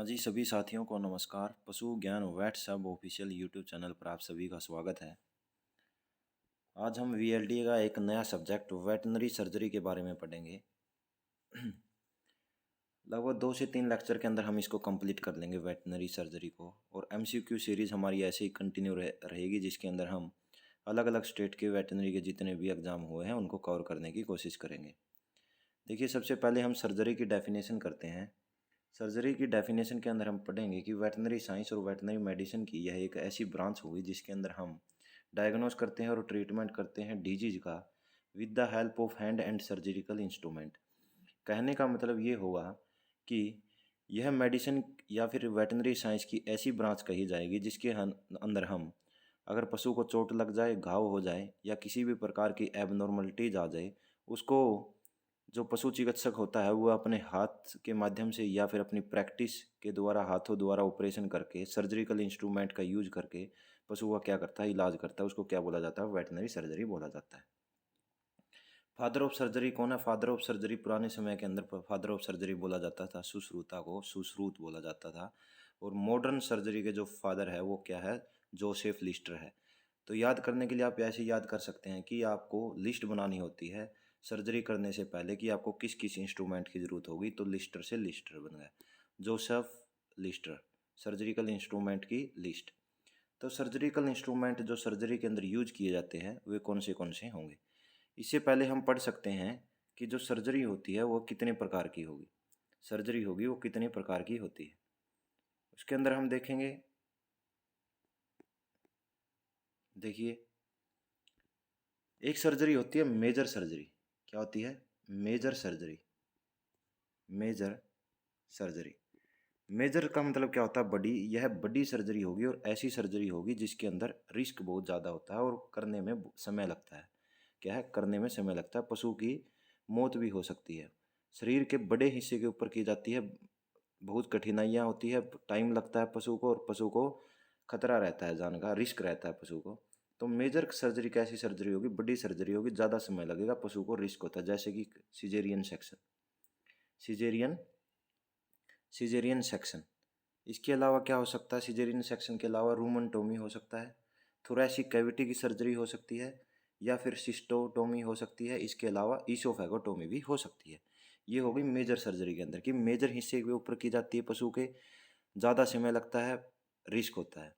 हाँ जी, सभी साथियों को नमस्कार। पशु ज्ञान वेट सब ऑफिशियल यूट्यूब चैनल पर आप सभी का स्वागत है। आज हम वीएलडी का एक नया सब्जेक्ट वेटनरी सर्जरी के बारे में पढ़ेंगे। लगभग 2 से 3 लेक्चर के अंदर हम इसको कंप्लीट कर लेंगे वेटनरी सर्जरी को। और एमसीक्यू सीरीज़ हमारी ऐसे ही कंटिन्यू रहेगी, जिसके अंदर हम अलग अलग स्टेट के वेटनरी के जितने भी एग्ज़ाम हुए हैं उनको कवर करने की कोशिश करेंगे। देखिए, सबसे पहले हम सर्जरी की डेफिनेशन करते हैं। सर्जरी की डेफिनेशन के अंदर हम पढ़ेंगे कि वेटनरी साइंस और वेटनरी मेडिसिन की यह एक ऐसी ब्रांच होगी जिसके अंदर हम डायग्नोस करते हैं और ट्रीटमेंट करते हैं डिजीज का with the help of hand and surgical instrument. कहने का मतलब ये होगा कि यह मेडिसिन या फिर वेटनरी साइंस की ऐसी ब्रांच कही जाएगी जिसके अंदर हम अगर पशु को चोट लग जाए, घाव हो जाए या किसी भी प्रकार की एबनॉर्मलिटीज आ जाए, उसको जो पशु चिकित्सक होता है वो अपने हाथ के माध्यम से या फिर अपनी प्रैक्टिस के द्वारा हाथों द्वारा ऑपरेशन करके सर्जिकल इंस्ट्रूमेंट का यूज करके पशु का क्या करता है, इलाज करता है। उसको क्या बोला जाता है? वेटनरी सर्जरी बोला जाता है। फादर ऑफ सर्जरी कौन है? फादर ऑफ सर्जरी पुराने समय के अंदर फादर ऑफ सर्जरी बोला जाता था, सुश्रुता को सुश्रुत बोला जाता था। और मॉडर्न सर्जरी के जो फादर है वो क्या है? जोसेफ लिस्टर है। तो याद करने के लिए आप ऐसे याद कर सकते हैं कि आपको लिस्ट बनानी होती है सर्जरी करने से पहले कि आपको किस किस इंस्ट्रूमेंट की ज़रूरत होगी। तो लिस्टर से लिस्टर बन गया, जोसेफ लिस्टर। सर्जरिकल इंस्ट्रूमेंट की लिस्ट। तो सर्जरिकल इंस्ट्रूमेंट जो सर्जरी के अंदर यूज किए जाते हैं वे कौन से होंगे? इससे पहले हम पढ़ सकते हैं कि जो सर्जरी होती है वो कितने प्रकार की होगी। सर्जरी होगी वो कितने प्रकार की होती है उसके अंदर हम देखेंगे। देखिए, एक सर्जरी होती है मेजर सर्जरी। क्या होती है? Major surgery. Major surgery. Major का मतलब क्या होता है? बड़ी। यह बड़ी सर्जरी होगी और ऐसी सर्जरी होगी जिसके अंदर रिस्क बहुत ज़्यादा होता है और करने में समय लगता है। क्या है? करने में समय लगता है। पशु की मौत भी हो सकती है। शरीर के बड़े हिस्से के ऊपर की जाती है। बहुत कठिनाइयाँ होती है, टाइम लगता है पशु को और पशु को खतरा रहता है, जान का रिस्क रहता है पशु को। तो मेजर सर्जरी कैसी सर्जरी होगी? बड़ी सर्जरी होगी, ज़्यादा समय लगेगा, पशु को रिस्क होता है। जैसे कि caesarean section. Caesarean caesarean section. इसके अलावा क्या हो सकता है? सिजेरियन सेक्शन के अलावा रूमनटोमी हो सकता है, थोरैसिक कैविटी की सर्जरी हो सकती है, या फिर सिस्टोटोमी हो सकती है। इसके अलावा ईसोफेगोटोमी भी हो सकती है। ये हो गई मेजर सर्जरी के अंदर कि मेजर हिस्से के ऊपर की जाती है, पशु के ज़्यादा समय लगता है, रिस्क होता है।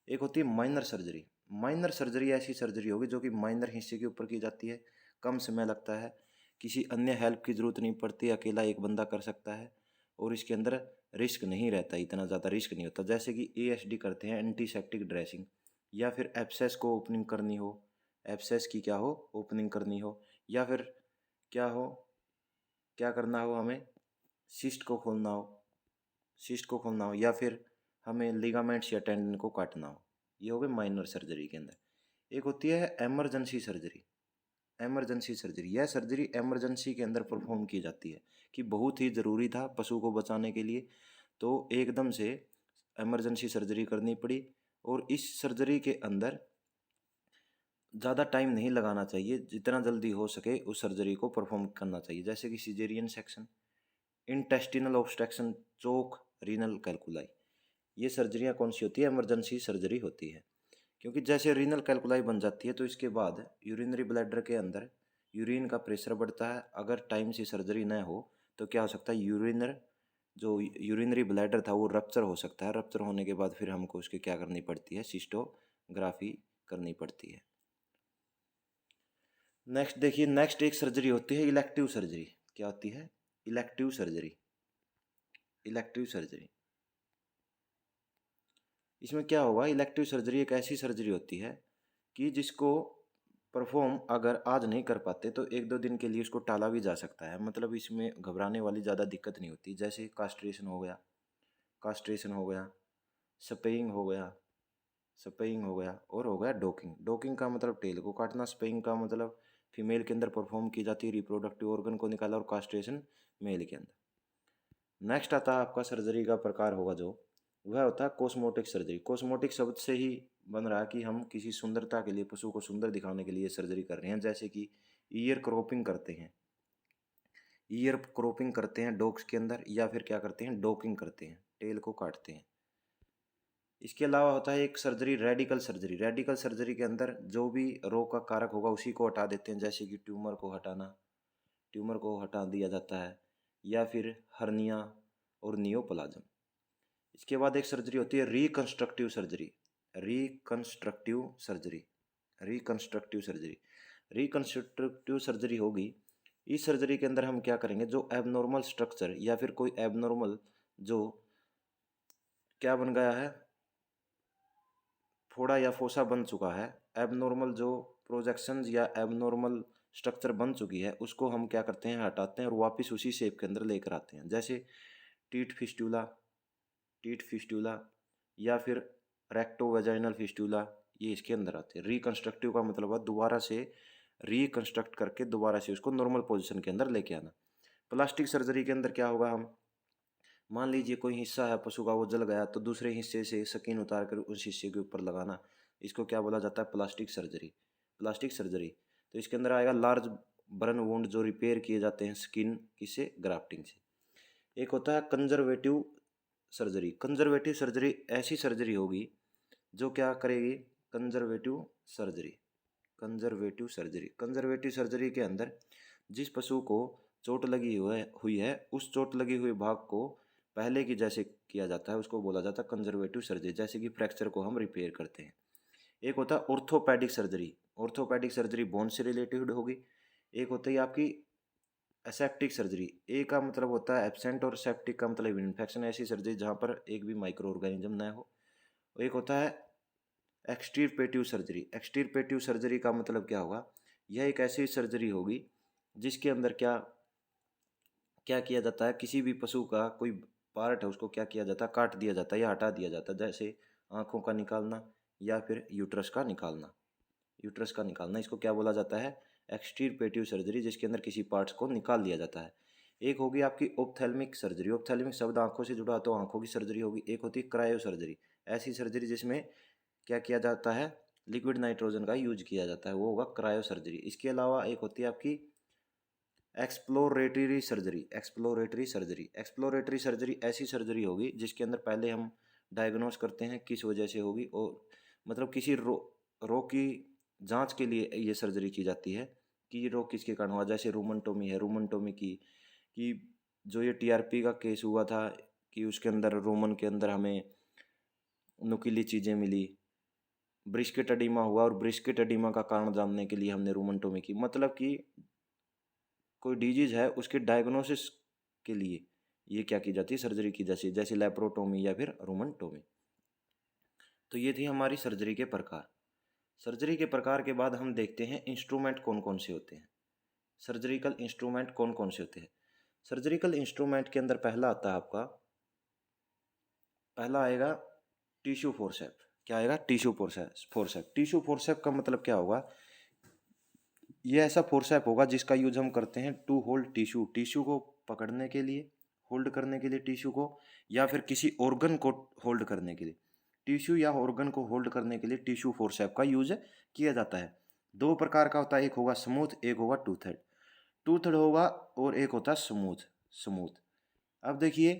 एक होती है माइनर सर्जरी। माइनर सर्जरी ऐसी सर्जरी होगी जो कि माइनर हिस्से के ऊपर की जाती है, कम समय लगता है, किसी अन्य हेल्प की ज़रूरत नहीं पड़ती, अकेला एक बंदा कर सकता है और इसके अंदर रिस्क नहीं रहता, इतना ज़्यादा रिस्क नहीं होता। जैसे कि एएसडी करते हैं, एंटीसेप्टिक ड्रेसिंग, या फिर एब्सेस को ओपनिंग करनी हो, एब्सेस की क्या हो? ओपनिंग करनी हो, या फिर क्या हो, क्या करना हो हमें? सिस्ट को खोलना हो, सिस्ट को खोलना हो, या फिर हमें लिगामेंट्स या टेंडन को काटना हो। ये हो गए माइनर सर्जरी के अंदर। एक होती है एमरजेंसी सर्जरी। एमरजेंसी सर्जरी, यह सर्जरी एमरजेंसी के अंदर परफॉर्म की जाती है कि बहुत ही ज़रूरी था पशु को बचाने के लिए, तो एकदम से एमरजेंसी सर्जरी करनी पड़ी। और इस सर्जरी के अंदर ज़्यादा टाइम नहीं लगाना चाहिए, जितना जल्दी हो सके उस सर्जरी को परफॉर्म करना चाहिए। जैसे कि सिजेरियन सेक्शन, इंटेस्टिनल ऑब्स्ट्रक्शन, चोक, रीनल कैल्कुलाई। ये सर्जरियाँ कौन सी होती है? इमरजेंसी सर्जरी होती है। क्योंकि जैसे रीनल कैल्कुलाई बन जाती है तो इसके बाद यूरिनरी ब्लैडर के अंदर यूरिन का प्रेशर बढ़ता है। अगर टाइम से सर्जरी न हो तो क्या हो सकता है? जो यूरिनरी ब्लैडर था वो रप्चर हो सकता है। रप्चर होने के बाद फिर हमको उसकी क्या करनी पड़ती है? सिस्टोग्राफी करनी पड़ती है। नेक्स्ट देखिए, नेक्स्ट एक सर्जरी होती है इलेक्टिव सर्जरी। क्या होती है? Elective surgery. इलेक्टिव सर्जरी, इसमें क्या होगा? इलेक्टिव सर्जरी एक ऐसी सर्जरी होती है कि जिसको परफॉर्म अगर आज नहीं कर पाते तो 1-2 दिन के लिए उसको टाला भी जा सकता है। मतलब इसमें घबराने वाली ज़्यादा दिक्कत नहीं होती। जैसे कास्ट्रेशन हो गया, कास्ट्रेशन हो गया, स्पेइंग हो गया, स्पेइंग हो गया, और हो गया डोकिंग। डोकिंग का मतलब टेल को काटना, स्पेइंग का मतलब फीमेल के अंदर परफॉर्म की जाती है, रिप्रोडक्टिव ऑर्गन को निकाला, और कास्ट्रेशन मेल के अंदर। नेक्स्ट आता है आपका सर्जरी का प्रकार होगा जो, वह होता है कॉस्मेटिक सर्जरी। कॉस्मेटिक शब्द से ही बन रहा है कि हम किसी सुंदरता के लिए, पशु को सुंदर दिखाने के लिए सर्जरी कर रहे हैं। जैसे कि ईयर क्रॉपिंग करते हैं, ईयर क्रॉपिंग करते हैं डॉग्स के अंदर, या फिर क्या करते हैं? डोकिंग करते हैं। टेल को काटते हैं। इसके अलावा होता है एक surgery radical surgery. Radical surgery के अंदर जो भी रोग का कारक होगा उसी को हटा देते हैं, जैसे कि ट्यूमर को हटाना, ट्यूमर को हटा दिया जाता है, या फिर हर्निया और नियोप्लाज्म। इसके बाद एक सर्जरी होती है reconstructive surgery. Reconstructive surgery, reconstructive surgery, reconstructive surgery होगी। इस सर्जरी के अंदर हम क्या करेंगे, जो एबनॉर्मल स्ट्रक्चर या फिर कोई एबनॉर्मल जो क्या बन गया है, फोड़ा या फोसा बन चुका है, एबनॉर्मल जो प्रोजेक्शंस या एबनॉर्मल स्ट्रक्चर बन चुकी है, उसको हम क्या करते हैं, हटाते हैं और वापस उसी शेप के अंदर लेकर आते हैं। जैसे टीट फिस्टूला, टीट फिस्टूला या फिर रेक्टो वेजाइनल फिस्टूला, ये इसके अंदर आते हैं। रिकंस्ट्रक्टिव का मतलब है दोबारा से रिकंस्ट्रक्ट करके दोबारा से उसको नॉर्मल पोजीशन के अंदर लेके आना। प्लास्टिक सर्जरी के अंदर क्या होगा, हम मान लीजिए कोई हिस्सा है पशु का वो जल गया, तो दूसरे हिस्से से स्किन उतार कर उस हिस्से के ऊपर लगाना, इसको क्या बोला जाता है, प्लास्टिक सर्जरी। प्लास्टिक सर्जरी तो इसके अंदर आएगा लार्ज बर्न वुंड जो रिपेयर किए जाते हैं स्किन किसे, ग्राफ्टिंग से। एक होता है कंजर्वेटिव सर्जरी। कंजर्वेटिव सर्जरी ऐसी सर्जरी होगी जो क्या करेगी, conservative surgery. Conservative surgery, conservative surgery के अंदर जिस पशु को चोट लगी हुई है उस चोट लगी हुई भाग को पहले की जैसे किया जाता है उसको बोला जाता है कंजर्वेटिव सर्जरी। जैसे कि फ्रैक्चर को हम रिपेयर करते हैं। एक होता है orthopaedic surgery. Orthopaedic surgery bone से रिलेटेड होगी। एक होती है आपकी एसेप्टिक सर्जरी। ए का मतलब होता है एब्सेंट और सेप्टिक का मतलब इन्फेक्शन, ऐसी सर्जरी जहाँ पर एक भी माइक्रो ऑर्गेनिज्म न हो। एक होता है एक्सटिरपेटिव सर्जरी। एक्सटिरपेटिव सर्जरी का मतलब क्या होगा, यह एक ऐसी सर्जरी होगी जिसके अंदर क्या क्या किया जाता है, किसी भी पशु का कोई पार्ट है उसको क्या किया जाता है, काट दिया जाता है या हटा दिया जाता है। जैसे आँखों का निकालना या फिर यूट्रस का निकालना। यूट्रस का निकालना इसको क्या बोला जाता है, एक्सटिरपेटिव सर्जरी, जिसके अंदर किसी पार्ट्स को निकाल दिया जाता है। एक होगी आपकी ओप्थेल्मिक सर्जरी। ओप्थेल्मिक शब्द आंखों से जुड़ा तो आंखों की सर्जरी होगी। एक होती है क्रायो सर्जरी। ऐसी सर्जरी जिसमें क्या किया जाता है, लिक्विड नाइट्रोजन का यूज किया जाता है, वो होगा क्रायो सर्जरी। इसके अलावा एक होती है आपकी exploratory surgery. Exploratory surgery, exploratory surgery ऐसी सर्जरी होगी जिसके अंदर पहले हम डायग्नोस करते हैं किस वजह से होगी, और मतलब किसी रोग की जांच के लिए ये सर्जरी की जाती है कि ये रोग किसके कारण हुआ। जैसे रूमनटोमी है, रूमनटोमी की कि जो ये टीआरपी का केस हुआ था कि उसके अंदर रोमन के अंदर हमें नुकीली चीज़ें मिली। ब्रिस्केट एडिमा हुआ और ब्रिस्केट एडिमा का कारण जानने के लिए हमने रूमनटोमी की, मतलब कि कोई डिजीज है उसके डायग्नोसिस के लिए ये क्या की जाती है, सर्जरी की जाती है, जैसे लेप्रोटोमी या फिर रूमनटोमी। तो ये थी हमारी सर्जरी के प्रकार। सर्जरी के प्रकार के बाद हम देखते हैं इंस्ट्रूमेंट कौन कौन से होते हैं। सर्जरिकल इंस्ट्रूमेंट कौन कौन से होते हैं। सर्जरिकल इंस्ट्रूमेंट के अंदर पहला आता है आपका, पहला आएगा टिश्यू फोर्सेप। क्या आएगा, टिश्यू फोर्सेप। टिश्यू फोर्सेप का मतलब क्या होगा, ये ऐसा फोर्सेप होगा जिसका यूज हम करते हैं टू होल्ड टिश्यू, टिश्यू को पकड़ने के लिए, होल्ड करने के लिए टिश्यू को, या फिर किसी ऑर्गन को होल्ड करने के लिए। टिश्यू या ऑर्गन को होल्ड करने के लिए टिश्यू फोर्सेप का यूज किया जाता है। दो प्रकार का होता है, एक होगा स्मूथ, एक होगा टूथेड। टूथेड होगा और एक होता है स्मूथ। स्मूथ। अब देखिए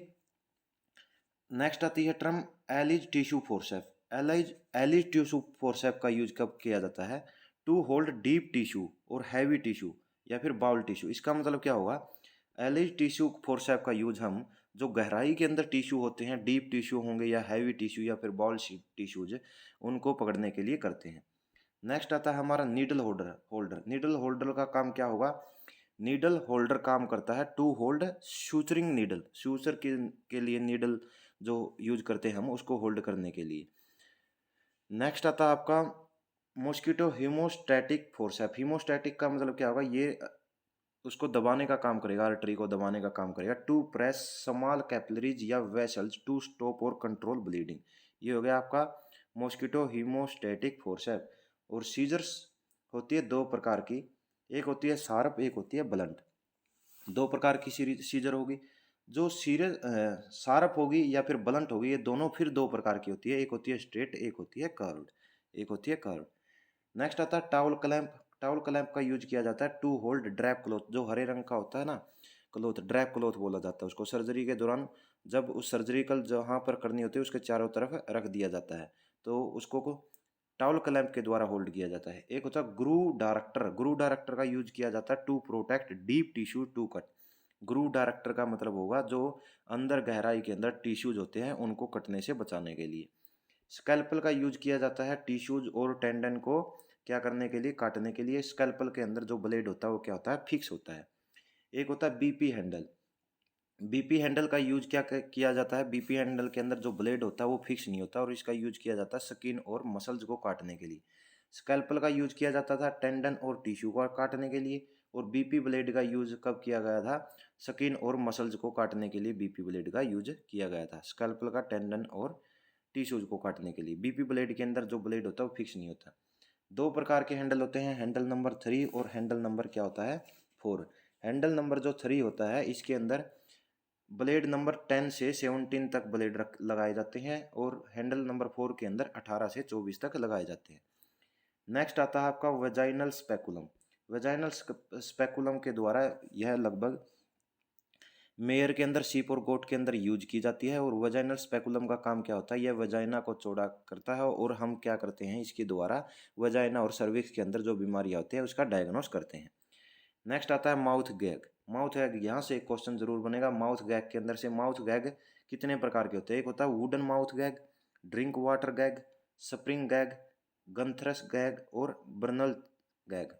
नेक्स्ट आती है term Allis tissue forceps. Allis tissue forceps का यूज कब किया जाता है, टू होल्ड डीप टिश्यू और हैवी टिश्यू या फिर बाउल टिश्यू। इसका मतलब क्या होगा, एलिज टिश्यू फोर्सेप का यूज हम जो गहराई के अंदर टिश्यू होते हैं, डीप टिश्यू होंगे या हैवी टिश्यू या फिर बाउल टिश्यूज, उनको पकड़ने के लिए करते हैं। नेक्स्ट आता है हमारा नीडल होल्डर। नीडल होल्डर का काम क्या होगा, नीडल होल्डर काम करता है to hold suturing needle, suture के लिए नीडल जो यूज करते हैं हम उसको होल्ड करने के लिए। नेक्स्ट आता है आपका मॉस्किटो हीमोस्टैटिक फोर्सेप। हीमोस्टैटिक का मतलब क्या होगा, ये उसको दबाने का काम करेगा, आर्टरी को दबाने का काम करेगा। टू प्रेस स्मॉल कैपिलरीज या वेसल्स टू स्टॉप और कंट्रोल ब्लीडिंग, ये हो गया आपका मॉस्किटो हीमोस्टैटिक फोर्सेप। और सीजर्स होती है दो प्रकार की, एक होती है शार्प, एक होती है ब्लंट। दो प्रकार की सीजर होगी, जो सीरियस शार्प होगी या फिर ब्लंट होगी, ये दोनों फिर दो प्रकार की होती है, एक होती है स्ट्रेट, एक होती है कर्व्ड, एक होती है कर्व्ड। नेक्स्ट आता है टावल क्लैंप। टावल क्लैंप का यूज किया जाता है टू होल्ड ड्रैप क्लॉथ, जो हरे रंग का होता है ना क्लॉथ, ड्रैप क्लॉथ बोला जाता है उसको। सर्जरी के दौरान जब उस सर्जरिकल जहाँ पर करनी होती है उसके चारों तरफ रख दिया जाता है, तो उसको को टावल क्लैंप के द्वारा होल्ड किया जाता है। एक होता है ग्रू डायरेक्टर। ग्रू डायरेक्टर का यूज किया जाता है to protect deep tissue to cut. Groove director का मतलब होगा जो अंदर गहराई के अंदर टिश्यूज होते हैं उनको कटने से बचाने के लिए। स्कैल्पल का यूज किया जाता है टिश्यूज और टेंडन को क्या करने के लिए, काटने के लिए। स्कैल्पल के अंदर जो ब्लेड होता है वो क्या होता है, फिक्स होता है। एक होता है बीपी हैंडल। बीपी हैंडल का यूज क्या किया जाता है, बीपी हैंडल के अंदर जो ब्लेड होता है वो फिक्स नहीं होता और इसका यूज किया जाता है स्किन और मसल्स को काटने के लिए। स्कैल्पल का यूज किया जाता था टेंडन और टिश्यू को काटने के लिए, और बीपी ब्लेड का यूज कब किया गया था, स्किन और मसल्स को काटने के लिए बीपी ब्लेड का यूज किया गया था। स्कैल्पल का टेंडन और टिश्यूज को काटने के लिए। बीपी ब्लेड के अंदर जो ब्लेड होता है वो फिक्स नहीं होता। दो प्रकार के हैंडल होते हैं, हैंडल नंबर 3 और हैंडल नंबर क्या होता है 4। हैंडल नंबर जो 3 होता है इसके अंदर ब्लेड नंबर 10 से 17 तक ब्लेड लगाए जाते हैं, और हैंडल नंबर 4 के अंदर 18 से 24 तक लगाए जाते हैं। नेक्स्ट आता है आपका वेजाइनल स्पेकुलम। वेजाइनल स्पेकुलम के द्वारा यह लगभग मेयर के अंदर, सीप और गोट के अंदर यूज की जाती है। और वेजाइनल स्पेकुलम का काम क्या होता है, यह वेजाइना को चौड़ा करता है और हम क्या करते हैं इसके द्वारा वेजाइना और सर्विक्स के अंदर जो बीमारियां होती है उसका डायग्नोस करते हैं। नेक्स्ट आता है माउथ गैग। माउथ गैग, यहाँ से एक क्वेश्चन जरूर बनेगा। माउथ गैग के अंदर से माउथ गैग कितने प्रकार के होते हैं, एक होता है wooden mouth gag, Drinkwater gag, spring gag, Gunther's gag और बर्नल गैग।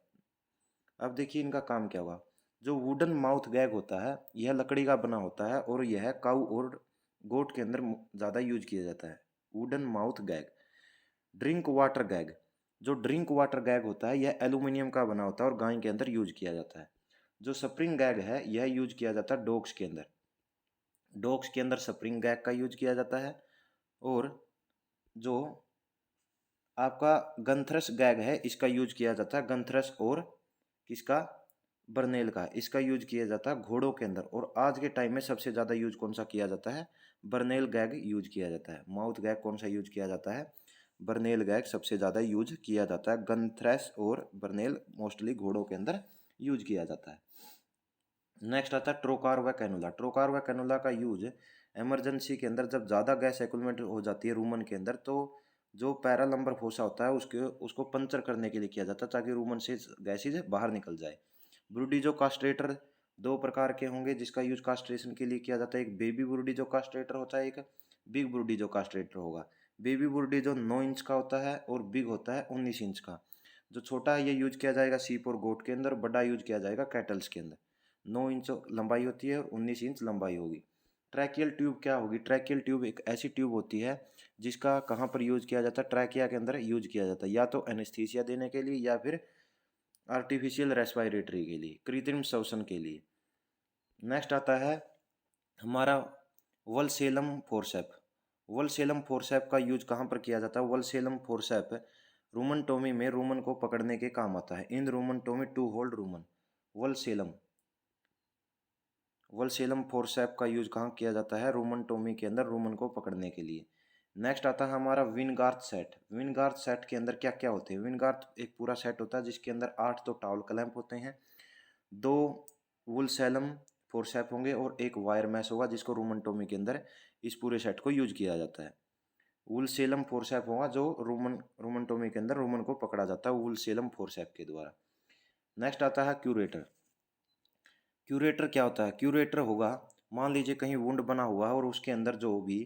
अब देखिए इनका काम क्या हुआ। जो वुडन माउथ गैग होता है यह लकड़ी का बना होता है और यह काऊ और गोट के अंदर ज़्यादा यूज किया जाता है, wooden mouth gag. Drinkwater gag, जो ड्रिंक वाटर गैग होता है यह एल्यूमिनियम का बना होता है और गाय के अंदर यूज किया जाता है। जो स्प्रिंग गैग है यह यूज किया जाता है डॉग्स के अंदर। डॉग्स के अंदर स्प्रिंग गैग का यूज किया जाता है। और जो आपका गंथरस गैग है इसका यूज किया जाता है गंथरस और किसका, बर्नेल का, इसका यूज किया जाता है घोड़ों के अंदर। और आज के टाइम में सबसे ज़्यादा यूज कौन सा किया जाता है, बर्नेल गैग यूज किया जाता है। माउथ गैग कौन सा यूज किया जाता है, बर्नेल गैग सबसे ज़्यादा यूज किया जाता है। गंथ्रेस और बर्नेल मोस्टली घोड़ों के अंदर यूज किया जाता है। नेक्स्ट आता है ट्रोकार व कैनुला। ट्रोकार व कैनुला का यूज इमरजेंसी के अंदर जब ज़्यादा गैस एक्युमुलेट हो जाती है रूमन के अंदर, तो जो पैरालंबर फोसा होता है उसको पंचर करने के लिए किया जाता है ताकि रूमन से गैसेज बाहर निकल जाए। ब्रूडीजो कास्ट्रेटर दो प्रकार के होंगे जिसका यूज कास्ट्रेशन के लिए किया जाता है। एक बेबी ब्रूडीजो कास्ट्रेटर होता है, एक बिग ब्रूडीजो कास्ट्रेटर होगा। बेबी ब्रूडीजो 9 इंच का होता है और बिग होता है 19 इंच का। जो छोटा है ये यूज किया जाएगा सीप और गोट के अंदर, बड़ा यूज किया जाएगा कैटल्स के अंदर। 9 इंच लंबाई होती है और 19 इंच लंबाई होगी। ट्रैकियल ट्यूब क्या होगी, ट्रैकियल ट्यूब एक ऐसी ट्यूब होती है जिसका कहाँ पर यूज किया जाता है, ट्रैकिया के अंदर यूज किया जाता है, या तो एनेस्थीसिया देने के लिए या फिर आर्टिफिशियल रेस्पिरेटरी के लिए, कृत्रिम श्वसन के लिए। नेक्स्ट आता है हमारा वलसेलम फोर्सेप। वलसेलम फोर्सेप का यूज कहाँ पर किया जाता है, वलसेलम फोर्सेप रूमनटोमी में रूमन को पकड़ने के काम आता है। इन रूमनटोमी टू होल्ड रूमन। वलसेलम वलसेलम फोर्सेप का यूज कहाँ किया जाता है, रूमनटोमी के अंदर रूमन को पकड़ने के लिए। नेक्स्ट आता है हमारा विनगार्थ सेट। विनगार्थ सेट के अंदर क्या क्या होते हैं, विनगार्थ एक पूरा सेट होता है जिसके अंदर 8 तो टावल क्लैंप होते हैं, 2 वुलसेलम फोर्सेप होंगे और एक वायर मैश होगा जिसको रूमनटोमी के अंदर इस पूरे सेट को यूज किया जाता है। वुलसेलम फोर्सेप होगा जो रूमनटोमी के अंदर रूमन को पकड़ा जाता है वुलसेलम फोर्सेप के द्वारा। नेक्स्ट आता है क्यूरेटर। क्यूरेटर क्या होता है, क्यूरेटर होगा मान लीजिए कहीं वुंड बना हुआ है और उसके अंदर जो भी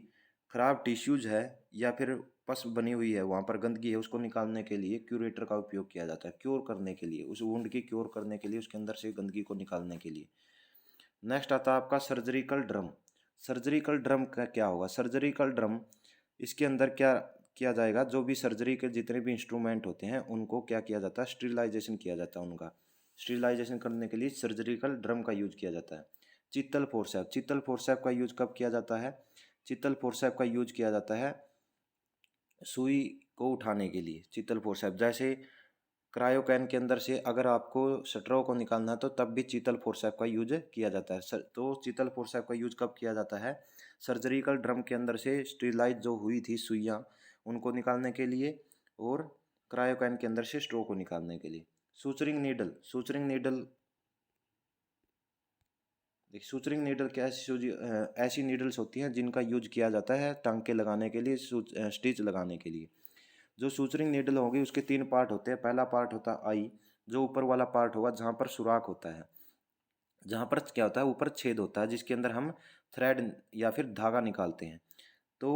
खराब टिश्यूज है या फिर पस बनी हुई है वहाँ पर गंदगी है उसको निकालने के लिए क्यूरेटर का उपयोग किया जाता है, क्योर करने के लिए, उस वुंड की क्योर करने के लिए, उसके अंदर से गंदगी को निकालने के लिए। नेक्स्ट आता है आपका सर्जरिकल ड्रम। सर्जरिकल ड्रम का क्या होगा, सर्जरिकल ड्रम इसके अंदर क्या किया जाएगा, जो भी सर्जरी के जितने भी इंस्ट्रूमेंट होते हैं उनको क्या किया जाता है, स्टेरिलाइजेशन किया जाता है उनका। स्टेरिलाइजेशन करने के लिए सर्जरिकल ड्रम का यूज किया जाता है। चित्तल फोर्सेप। चित्तल फोर्सेप का यूज कब किया जाता है, चित्तल फोर्सेप का यूज किया जाता है सुई को उठाने के लिए। चित्तल फोर्सेप जैसे क्रायोकैन के अंदर से अगर आपको स्ट्रो को निकालना है तो तब भी चीतल फोर्सेप का यूज किया जाता है। तो चीतल फोर्सेप का यूज कब किया जाता है, सर्जरिकल ड्रम के अंदर से स्टेरिलाइज जो हुई थी सुइयाँ उनको निकालने के लिए और क्रायोकैन के अंदर से स्ट्रो को निकालने के लिए। Suturing needle. सूचरिंग नीडल देखिए सूचरिंग नीडल क्या ऐसी नीडल्स होती हैं जिनका यूज किया जाता है टांके लगाने के लिए, स्टिच लगाने के लिए। जो सूचरिंग नीडल होगी उसके तीन पार्ट होते हैं। पहला पार्ट होता है आई, जो ऊपर वाला पार्ट होगा जहाँ पर सुराख होता है, जहाँ पर क्या होता है ऊपर छेद होता है जिसके अंदर हम थ्रेड या फिर धागा निकालते हैं। तो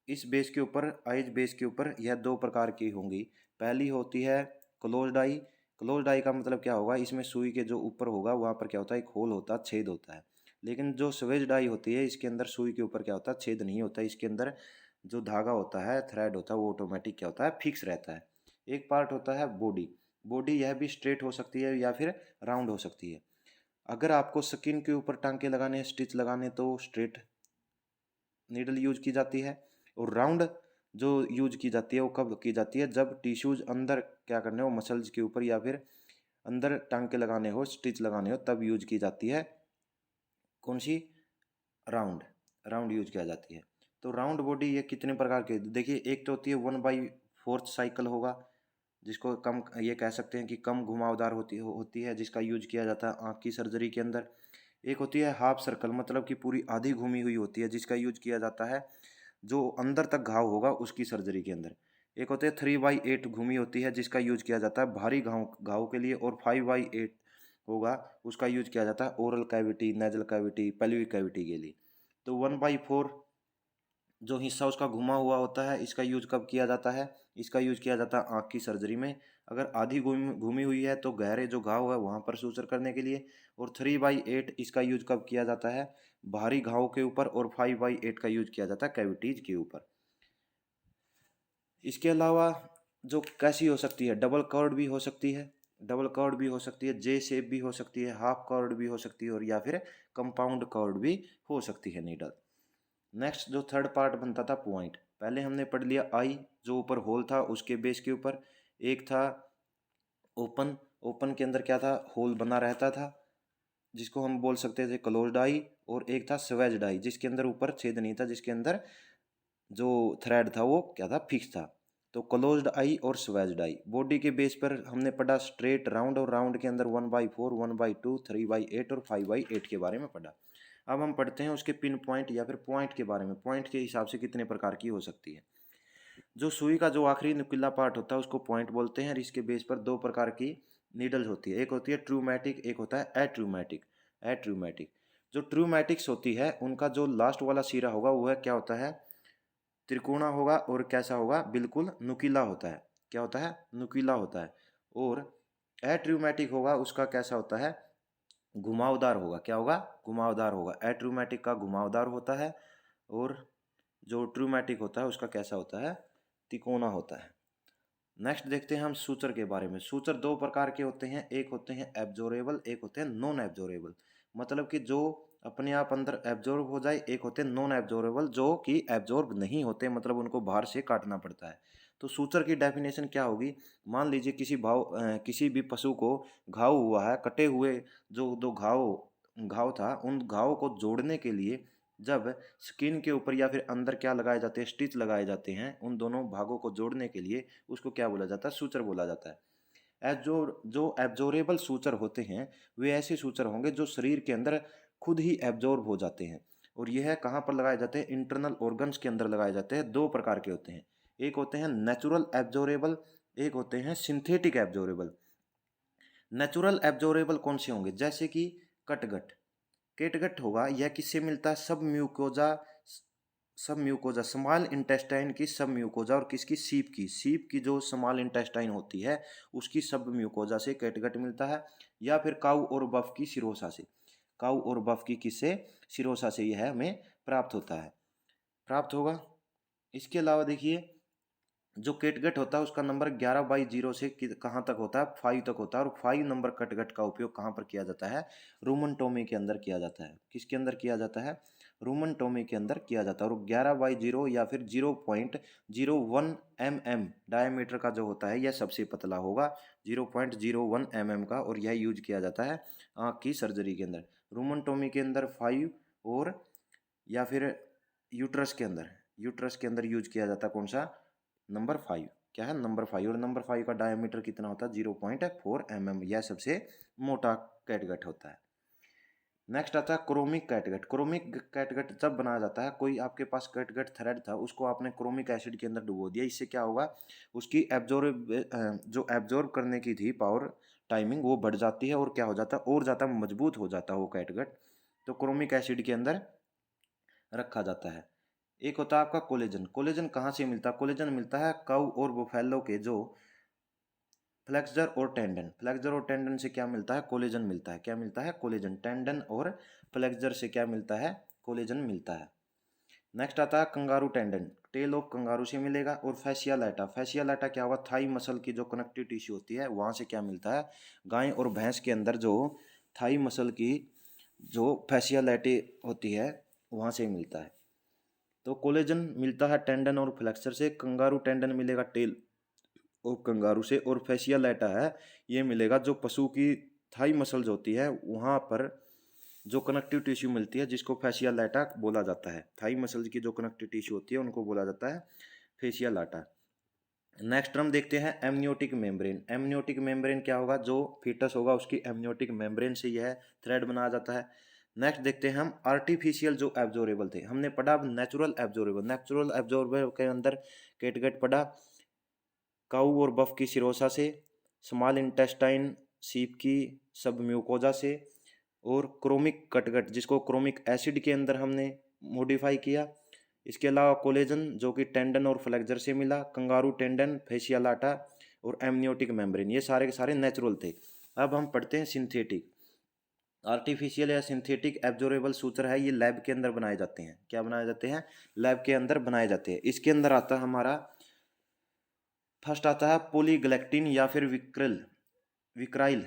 इस बेस के ऊपर, आइज बेस के ऊपर यह दो प्रकार की होंगी। पहली होती है क्लोज्ड आई। क्लोज्ड आई का मतलब क्या होगा, इसमें सुई के जो ऊपर होगा वहाँ पर क्या होता है एक होल होता है, छेद होता है। लेकिन जो स्वेज्ड आई होती है इसके अंदर सुई के ऊपर क्या होता है छेद नहीं होता है, इसके अंदर जो धागा होता है थ्रेड होता है वो ऑटोमेटिक क्या होता है फिक्स रहता है। एक पार्ट होता है बॉडी। बॉडी यह भी स्ट्रेट हो सकती है या फिर राउंड हो सकती है। अगर आपको स्किन के ऊपर टांके लगाने, स्टिच लगाने तो स्ट्रेट नीडल यूज की जाती है। और राउंड जो यूज की जाती है वो कब की जाती है, जब टिश्यूज अंदर क्या करने हो मसल्स के ऊपर या फिर अंदर टांके लगाने हो, स्टिच लगाने हो, तब यूज की जाती है। कौन सी? राउंड। राउंड यूज किया जाती है। तो राउंड बॉडी ये कितने प्रकार के देखिए, एक तो होती है 1/4 साइकिल होगा, जिसको कम ये कह सकते हैं कि कम घुमावदार होती है, जिसका यूज किया जाता है आँख की सर्जरी के अंदर। एक होती है हाफ सर्कल, मतलब कि पूरी आधी घूमी हुई होती है, जिसका यूज किया जाता है जो अंदर तक घाव होगा उसकी सर्जरी के अंदर। एक होती है 3/8 घूमी होती है, जिसका यूज किया जाता है भारी घाव घाव के लिए। और 5/8 होगा, उसका यूज किया जाता है oral cavity, nasal cavity, pelvic cavity के लिए। तो 1/4 जो हिस्सा उसका घुमा हुआ होता है, इसका यूज कब किया जाता है? इसका यूज किया जाता है आँख की सर्जरी में। अगर आधी घूमी हुई है तो गहरे जो घाव है वहाँ पर सूचर करने के लिए। और 3/8 इसका यूज कब किया जाता है? भारी घाव के ऊपर। और 5/8 का यूज किया जाता है कैविटीज के ऊपर। इसके अलावा जो कैसी हो सकती है, डबल कर्ड भी हो सकती है, डबल कर्ड भी हो सकती है, जे शेप भी हो सकती है, हाफ कर्ड भी हो सकती है, और या फिर कंपाउंड कर्ड भी हो सकती है नीडल। नेक्स्ट जो थर्ड पार्ट बनता था पॉइंट, पहले हमने पढ़ लिया आई, जो ऊपर होल था उसके बेस के ऊपर। एक था ओपन, ओपन के अंदर क्या था होल बना रहता था, जिसको हम बोल सकते थे क्लोज्ड आई। और एक था स्वेज्ड आई, जिसके अंदर ऊपर छेद नहीं था, जिसके अंदर जो थ्रेड था वो क्या था फिक्स था। तो क्लोज्ड आई और स्वेज्ड आई। बॉडी के बेस पर हमने पढ़ा स्ट्रेट, राउंड, और राउंड के अंदर 1/4, 1/2, 3/8 और 5/8 के बारे में पढ़ा। अब हम पढ़ते हैं उसके पिन पॉइंट या फिर पॉइंट के बारे में। पॉइंट के हिसाब से कितने प्रकार की हो सकती है। जो सुई का जो आखिरी नुकीला पार्ट होता है उसको पॉइंट बोलते हैं। और इसके बेस पर दो प्रकार की नीडल्स होती है, एक होती है ट्रूमैटिक, एक होता है एट्रूमैटिक। एट्रूमैटिक जो ट्रूमैटिक्स होती है उनका जो लास्ट वाला सिरा होगा वह क्या होता है त्रिकोणा होगा। और कैसा होगा, बिल्कुल नुकीला होता है। क्या होता है? नुकीला होता है। और एट्रूमैटिक होगा उसका कैसा होता है, घुमावदार होगा। क्या होगा? घुमावदार होगा। एट्रूमैटिक का घुमावदार होता है। और जो ट्रूमैटिक होता है उसका कैसा होता है, तिकोना होता है। नेक्स्ट देखते हैं हम सूचर के बारे में। सूचर दो प्रकार के होते हैं, एक होते हैं एब्जॉर्बेबल, एक होते हैं नॉन एब्जॉर्बेबल। मतलब कि जो अपने आप अंदर एब्जॉर्ब हो जाए। एक होते हैं नॉन एब्जॉर्बेबल, जो कि एब्जॉर्ब नहीं होते, मतलब उनको बाहर से काटना पड़ता है। तो सूचर की डेफिनेशन क्या होगी, मान लीजिए किसी भी पशु को घाव हुआ है, कटे हुए जो दो घाव घाव था, उन घाव को जोड़ने के लिए जब स्किन के ऊपर या फिर अंदर क्या लगाए जाते हैं, स्टिच लगाए जाते हैं, उन दोनों भागों को जोड़ने के लिए उसको क्या बोला जाता है, सूचर बोला जाता है। जो एब्जॉर्बेबल सूचर होते हैं वे ऐसे सूचर होंगे जो शरीर के अंदर खुद ही एब्जॉर्ब हो जाते हैं। और यह कहाँ पर लगाए जाते हैं, इंटरनल ऑर्गन्स के अंदर लगाए जाते हैं। दो प्रकार के होते हैं, एक होते हैं नेचुरल एब्जॉर्बेबल, एक होते हैं सिंथेटिक एब्जॉर्बेबल। नेचुरल एब्जॉर्बेबल कौन से होंगे, जैसे कि कटगट। केटगट होगा, यह किससे मिलता है, सब म्यूकोजा स्मॉल इंटेस्टाइन की सब म्यूकोजा, और किसकी, सीप की जो स्मॉल इंटेस्टाइन होती है उसकी सब म्यूकोजा से कैटगट मिलता है। या फिर काऊ और बफ की सिरोसा से, काऊ और बफ की किससे, सिरोसा से यह हमें प्राप्त होता है, प्राप्त होगा। इसके अलावा देखिए जो कैटगट होता है उसका नंबर 11/0 से कहाँ तक होता है, 5 तक होता है। और 5 नंबर कैटगट का उपयोग कहाँ पर किया जाता है, रूमनटोमी के अंदर किया जाता है। किसके अंदर किया जाता है, रूमनटोमी के अंदर किया जाता है। और 11/0 या फिर 0.01 mm डायमीटर का जो होता है यह सबसे पतला होगा, 0.01 mm का। और यह यूज किया जाता है आँख की सर्जरी के अंदर। रूमनटोमी के अंदर 5, और या फिर यूट्रस के अंदर यूज किया जाता है कौन सा, नंबर 5। क्या है, नंबर 5। और नंबर 5 का डायमीटर कितना होता है, 0.4 mm। यह सबसे मोटा कैटगट होता है। नेक्स्ट आता है क्रोमिक कैटगट। क्रोमिक कैटगट जब बनाया जाता है, कोई आपके पास कैटगट थ्रेड था, उसको आपने क्रोमिक एसिड के अंदर डुबो दिया, इससे क्या होगा, उसकी जो एब्जॉर्ब करने की थी पावर टाइमिंग वो बढ़ जाती है और क्या हो जाता है, और ज़्यादा मजबूत हो जाता है वो कैटगट, तो क्रोमिक एसिड के अंदर रखा जाता है। एक होता है आपका कोलेजन। कोलेजन कहाँ से मिलता है? कोलेजन मिलता है काऊ और बुफेलो के जो फ्लेक्सर और टेंडन। फ्लेक्सर और टेंडन से क्या मिलता है? कोलेजन मिलता है। क्या मिलता है? कोलेजन। टेंडन और फ्लेक्सर से क्या मिलता है? कोलेजन मिलता है। नेक्स्ट आता है kangaroo tendon. Tail of kangaroo से मिलेगा। और फैसिया लाटा। फैसिया लाटा क्या होगा? थाई मसल की जो कनेक्टिव टिश्यू होती है वहाँ से क्या मिलता है? गाय और भैंस के अंदर जो थाई मसल की जो फैसिया लाटे होती है वहाँ से मिलता है। तो कोलेजन मिलता है टेंडन और फ्लेक्सर से। कंगारू टेंडन मिलेगा टेल ऑफ कंगारू से। और फेशिया लैटा है ये मिलेगा जो पशु की थाई मसल्स होती है वहाँ पर जो कनेक्टिव टिश्यू मिलती है जिसको फेशिया लाटा बोला जाता है। थाई मसल्स की जो कनेक्टिव टिश्यू होती है उनको बोला जाता है फेशिया लाटा। नेक्स्ट हम देखते हैं एमनियोटिक मेम्ब्रेन। एमनियोटिक मेम्ब्रेन क्या होगा? जो फीटस होगा उसकी एमनियोटिक मेम्ब्रेन से यह थ्रेड बनाया जाता है। नेक्स्ट देखते हैं हम आर्टिफिशियल जो एब्जॉर्बेबल थे। हमने पढ़ा अब नेचुरल एब्जॉर्बेबल। नेचुरल एब्जॉर्बेबल के अंदर कैटगट पढ़ा काऊ और बफ की सिरोसा से, स्मॉल इंटेस्टाइन सीप की सब म्यूकोजा से, और क्रोमिक कटगट जिसको क्रोमिक एसिड के अंदर हमने मॉडिफाई किया। इसके अलावा कोलेजन जो कि टेंडन और फ्लेक्सर से मिला, कंगारू टेंडन, फेशियालाटा और एमनियोटिक मेम्ब्रेन, ये सारे के सारे नेचुरल थे। अब हम पढ़ते हैं सिंथेटिक। आर्टिफिशियल या सिंथेटिक एब्जॉर्बेबल सूत्र है, ये लैब के अंदर बनाए जाते हैं। क्या बनाए जाते हैं? लैब के अंदर बनाए जाते हैं। इसके अंदर आता है हमारा फर्स्ट आता है पोलीग्लैक्टिन या फिर विक्राइल।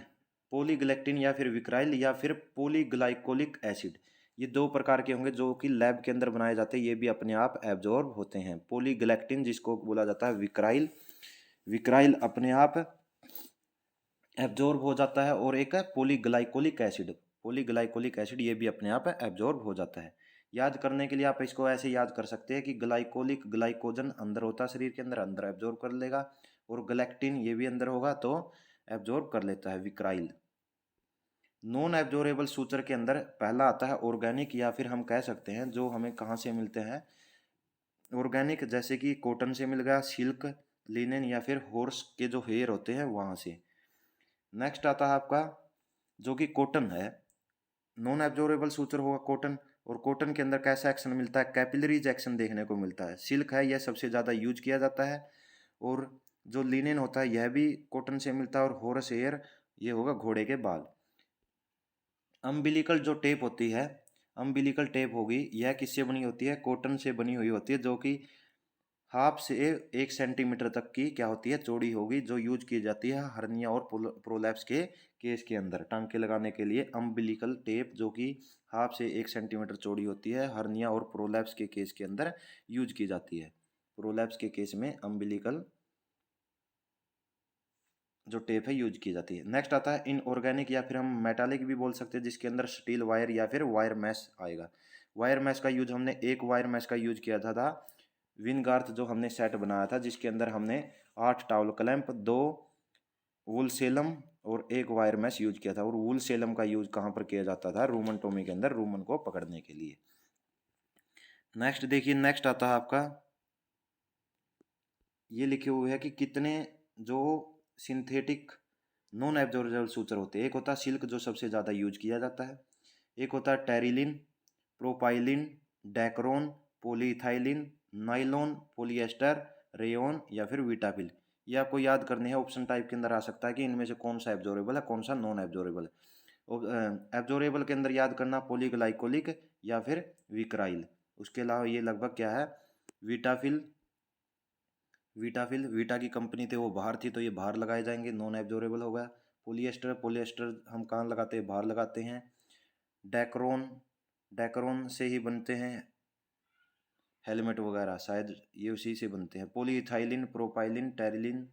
पोलीग्लैक्टिन या फिर विक्राइल या फिर पोलीग्लाइकोलिक एसिड, ये दो प्रकार के होंगे जो कि लैब के अंदर बनाए जाते हैं। ये भी अपने आप एब्जॉर्ब होते हैं। पोलीग्लैक्टिन जिसको बोला जाता है विक्राइल, विक्राइल अपने आप एब्जॉर्ब हो जाता है। और एक है पोलीग्लाइकोलिक एसिड, पोलीग्लाइकोलिक एसिड ये भी अपने आप एब्जॉर्ब हो जाता है। याद करने के लिए आप इसको ऐसे याद कर सकते हैं कि ग्लाइकोलिक ग्लाइकोजन अंदर होता है शरीर के अंदर, अंदर एब्जॉर्ब कर लेगा, और गलेक्टिन ये भी अंदर होगा तो एब्जॉर्ब कर लेता है विक्राइल। नॉन एब्जॉर्बेबल सूचर के अंदर पहला आता है ऑर्गेनिक, या फिर हम कह सकते हैं जो हमें कहाँ से मिलते हैं ऑर्गेनिक, जैसे कि कॉटन से मिल गया, सिल्क, लिनेन या फिर हॉर्स के जो हेयर होते हैं वहाँ से। नेक्स्ट आता है आपका जो कि कॉटन है, नॉन एब्जॉर्बेबल सूचर होगा कॉटन। और कॉटन के अंदर कैसा एक्शन मिलता है? कैपिलरीज एक्शन देखने को मिलता है। सिल्क है यह सबसे ज़्यादा यूज किया जाता है। और जो लिनेन होता है यह भी कॉटन से मिलता है। और हॉर्स हेयर ये होगा घोड़े के बाल। अम्बिलिकल जो टेप होती है, अम्बिलिकल टेप होगी, यह किससे बनी होती है? कॉटन से बनी हुई होती है, जो कि हाफ से 1 सेंटीमीटर तक की क्या होती है? चौड़ी होगी, जो यूज की जाती है हर्निया और प्रोलैप्स के केस के अंदर टांके लगाने के लिए। अम्बिलिकल टेप जो कि हाफ से 1 सेंटीमीटर चौड़ी होती है, हर्निया और प्रोलैप्स के केस के अंदर यूज की जाती है। प्रोलैप्स के केस में अम्बिलिकल जो टेप है यूज की जाती है। नेक्स्ट आता है इनऑर्गेनिक या फिर हम मेटालिक भी बोल सकते हैं, जिसके अंदर स्टील वायर या फिर वायर मैश आएगा। वायर मैश का यूज हमने एक वायर मैश का यूज किया था विनगार्थ जो हमने सेट बनाया था, जिसके अंदर हमने 8 टावल क्लैंप, 2 वुल सेलम और एक वायर मैश यूज किया था। और वुल सेलम का यूज कहाँ पर किया जाता था? रूमन टोमी के अंदर, रूमन को पकड़ने के लिए। नेक्स्ट देखिए, नेक्स्ट आता है आपका ये लिखे हुए है कि कितने जो सिंथेटिक नॉन एब्जॉर्बेबल सूचर होते हैं। एक होता है सिल्क जो सबसे ज़्यादा यूज किया जाता है, एक होता है terylene, polypropylene, dacron, polyethylene, nylon, polyester, rayon या फिर वीटाफिल। ये आपको याद करने हैं, ऑप्शन टाइप के अंदर आ सकता है कि इनमें से कौन सा एब्जॉर्बेबल है, कौन सा नॉन एब्जॉर्बेबल है। एब्जॉर्बेबल के अंदर याद करना पॉलीग्लाइकोलिक या फिर विक्राइल। उसके अलावा ये लगभग क्या है? वीटाफिल, वीटाफिल वीटा की कंपनी थी वो बाहर थी तो ये बाहर लगाए जाएंगे, नॉन एब्जॉर्बेबल हो गया। पोलिएस्टर, पोलिएस्टर हम कहाँ लगाते हैं? बाहर लगाते हैं। डैक्रोन, डैक्रोन से ही बनते हैं हेलमेट वगैरह, शायद ये उसी से बनते हैं। पॉलीइथाइलिन, प्रोपाइलिन, टेरिलिन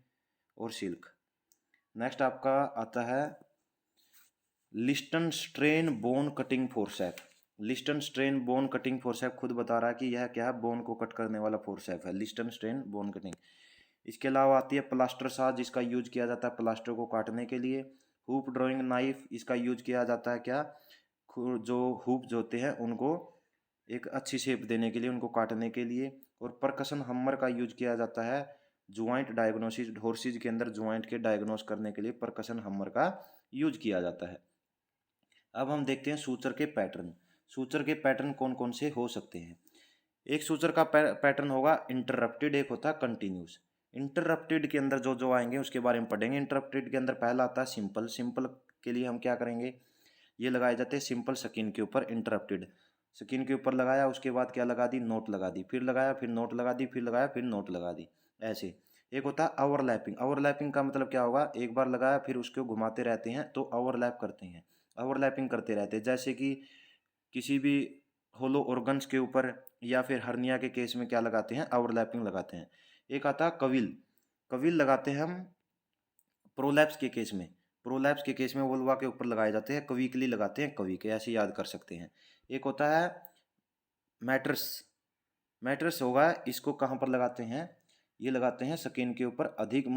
और सिल्क। नेक्स्ट आपका आता है Liston strain bone cutting forcep. Liston strain bone cutting forcep खुद बता रहा है कि यह क्या है? बोन को कट करने वाला फोर्सेप है, लिस्टन स्ट्रेन बोन कटिंग। इसके अलावा आती है प्लास्टर सॉ, जिसका यूज किया जाता है प्लास्टर को काटने के लिए। हुप ड्राइंग नाइफ, इसका यूज किया जाता है क्या? जो हुप जो होते हैं उनको एक अच्छी शेप देने के लिए, उनको काटने के लिए। और परकशन हम्मर का यूज किया जाता है ज्वाइंट डायग्नोसिस, हॉर्सेज के अंदर ज्वाइंट के डायग्नोस करने के लिए परकशन हम्मर का यूज किया जाता है। अब हम देखते हैं सूचर के पैटर्न। सूचर के पैटर्न कौन कौन से हो सकते हैं। एक सूचर का पैटर्न होगा इंटरप्टेड, एक होता है कंटिन्यूस। इंटरप्टेड के अंदर जो जो आएंगे उसके बारे में पढ़ेंगे। इंटरप्टेड के अंदर पहला आता है सिंपल। सिंपल के लिए हम क्या करेंगे, ये लगाए जाते हैं सिंपल स्किन के ऊपर। इंटरप्टेड स्किन के ऊपर लगाया, उसके बाद क्या लगा दी, नोट लगा दी, फिर लगाया, फिर नोट लगा दी, फिर लगाया, फिर नोट लगा दी, ऐसे। एक होता है ओवरलैपिंग। ओवरलैपिंग का मतलब क्या होगा, एक बार लगाया फिर उसको घुमाते रहते हैं तो ओवरलैप करते हैं, ओवरलैपिंग करते रहते हैं। जैसे कि किसी भी होलो ऑर्गन्स के ऊपर या फिर हर्निया के केस में क्या लगाते हैं, ओवरलैपिंग लगाते हैं। एक आता है कविल। कविल लगाते हैं हम प्रोलैप्स के केस में। प्रोलैप्स के केस में वुल्वा के ऊपर लगाए जाते हैं। कविकली लगाते हैं, कवि के, ऐसे याद कर सकते हैं। एक होता है मैट्रस। मैट्रस होगा, इसको कहाँ पर लगाते हैं, ये लगाते हैं स्किन के ऊपर अधिक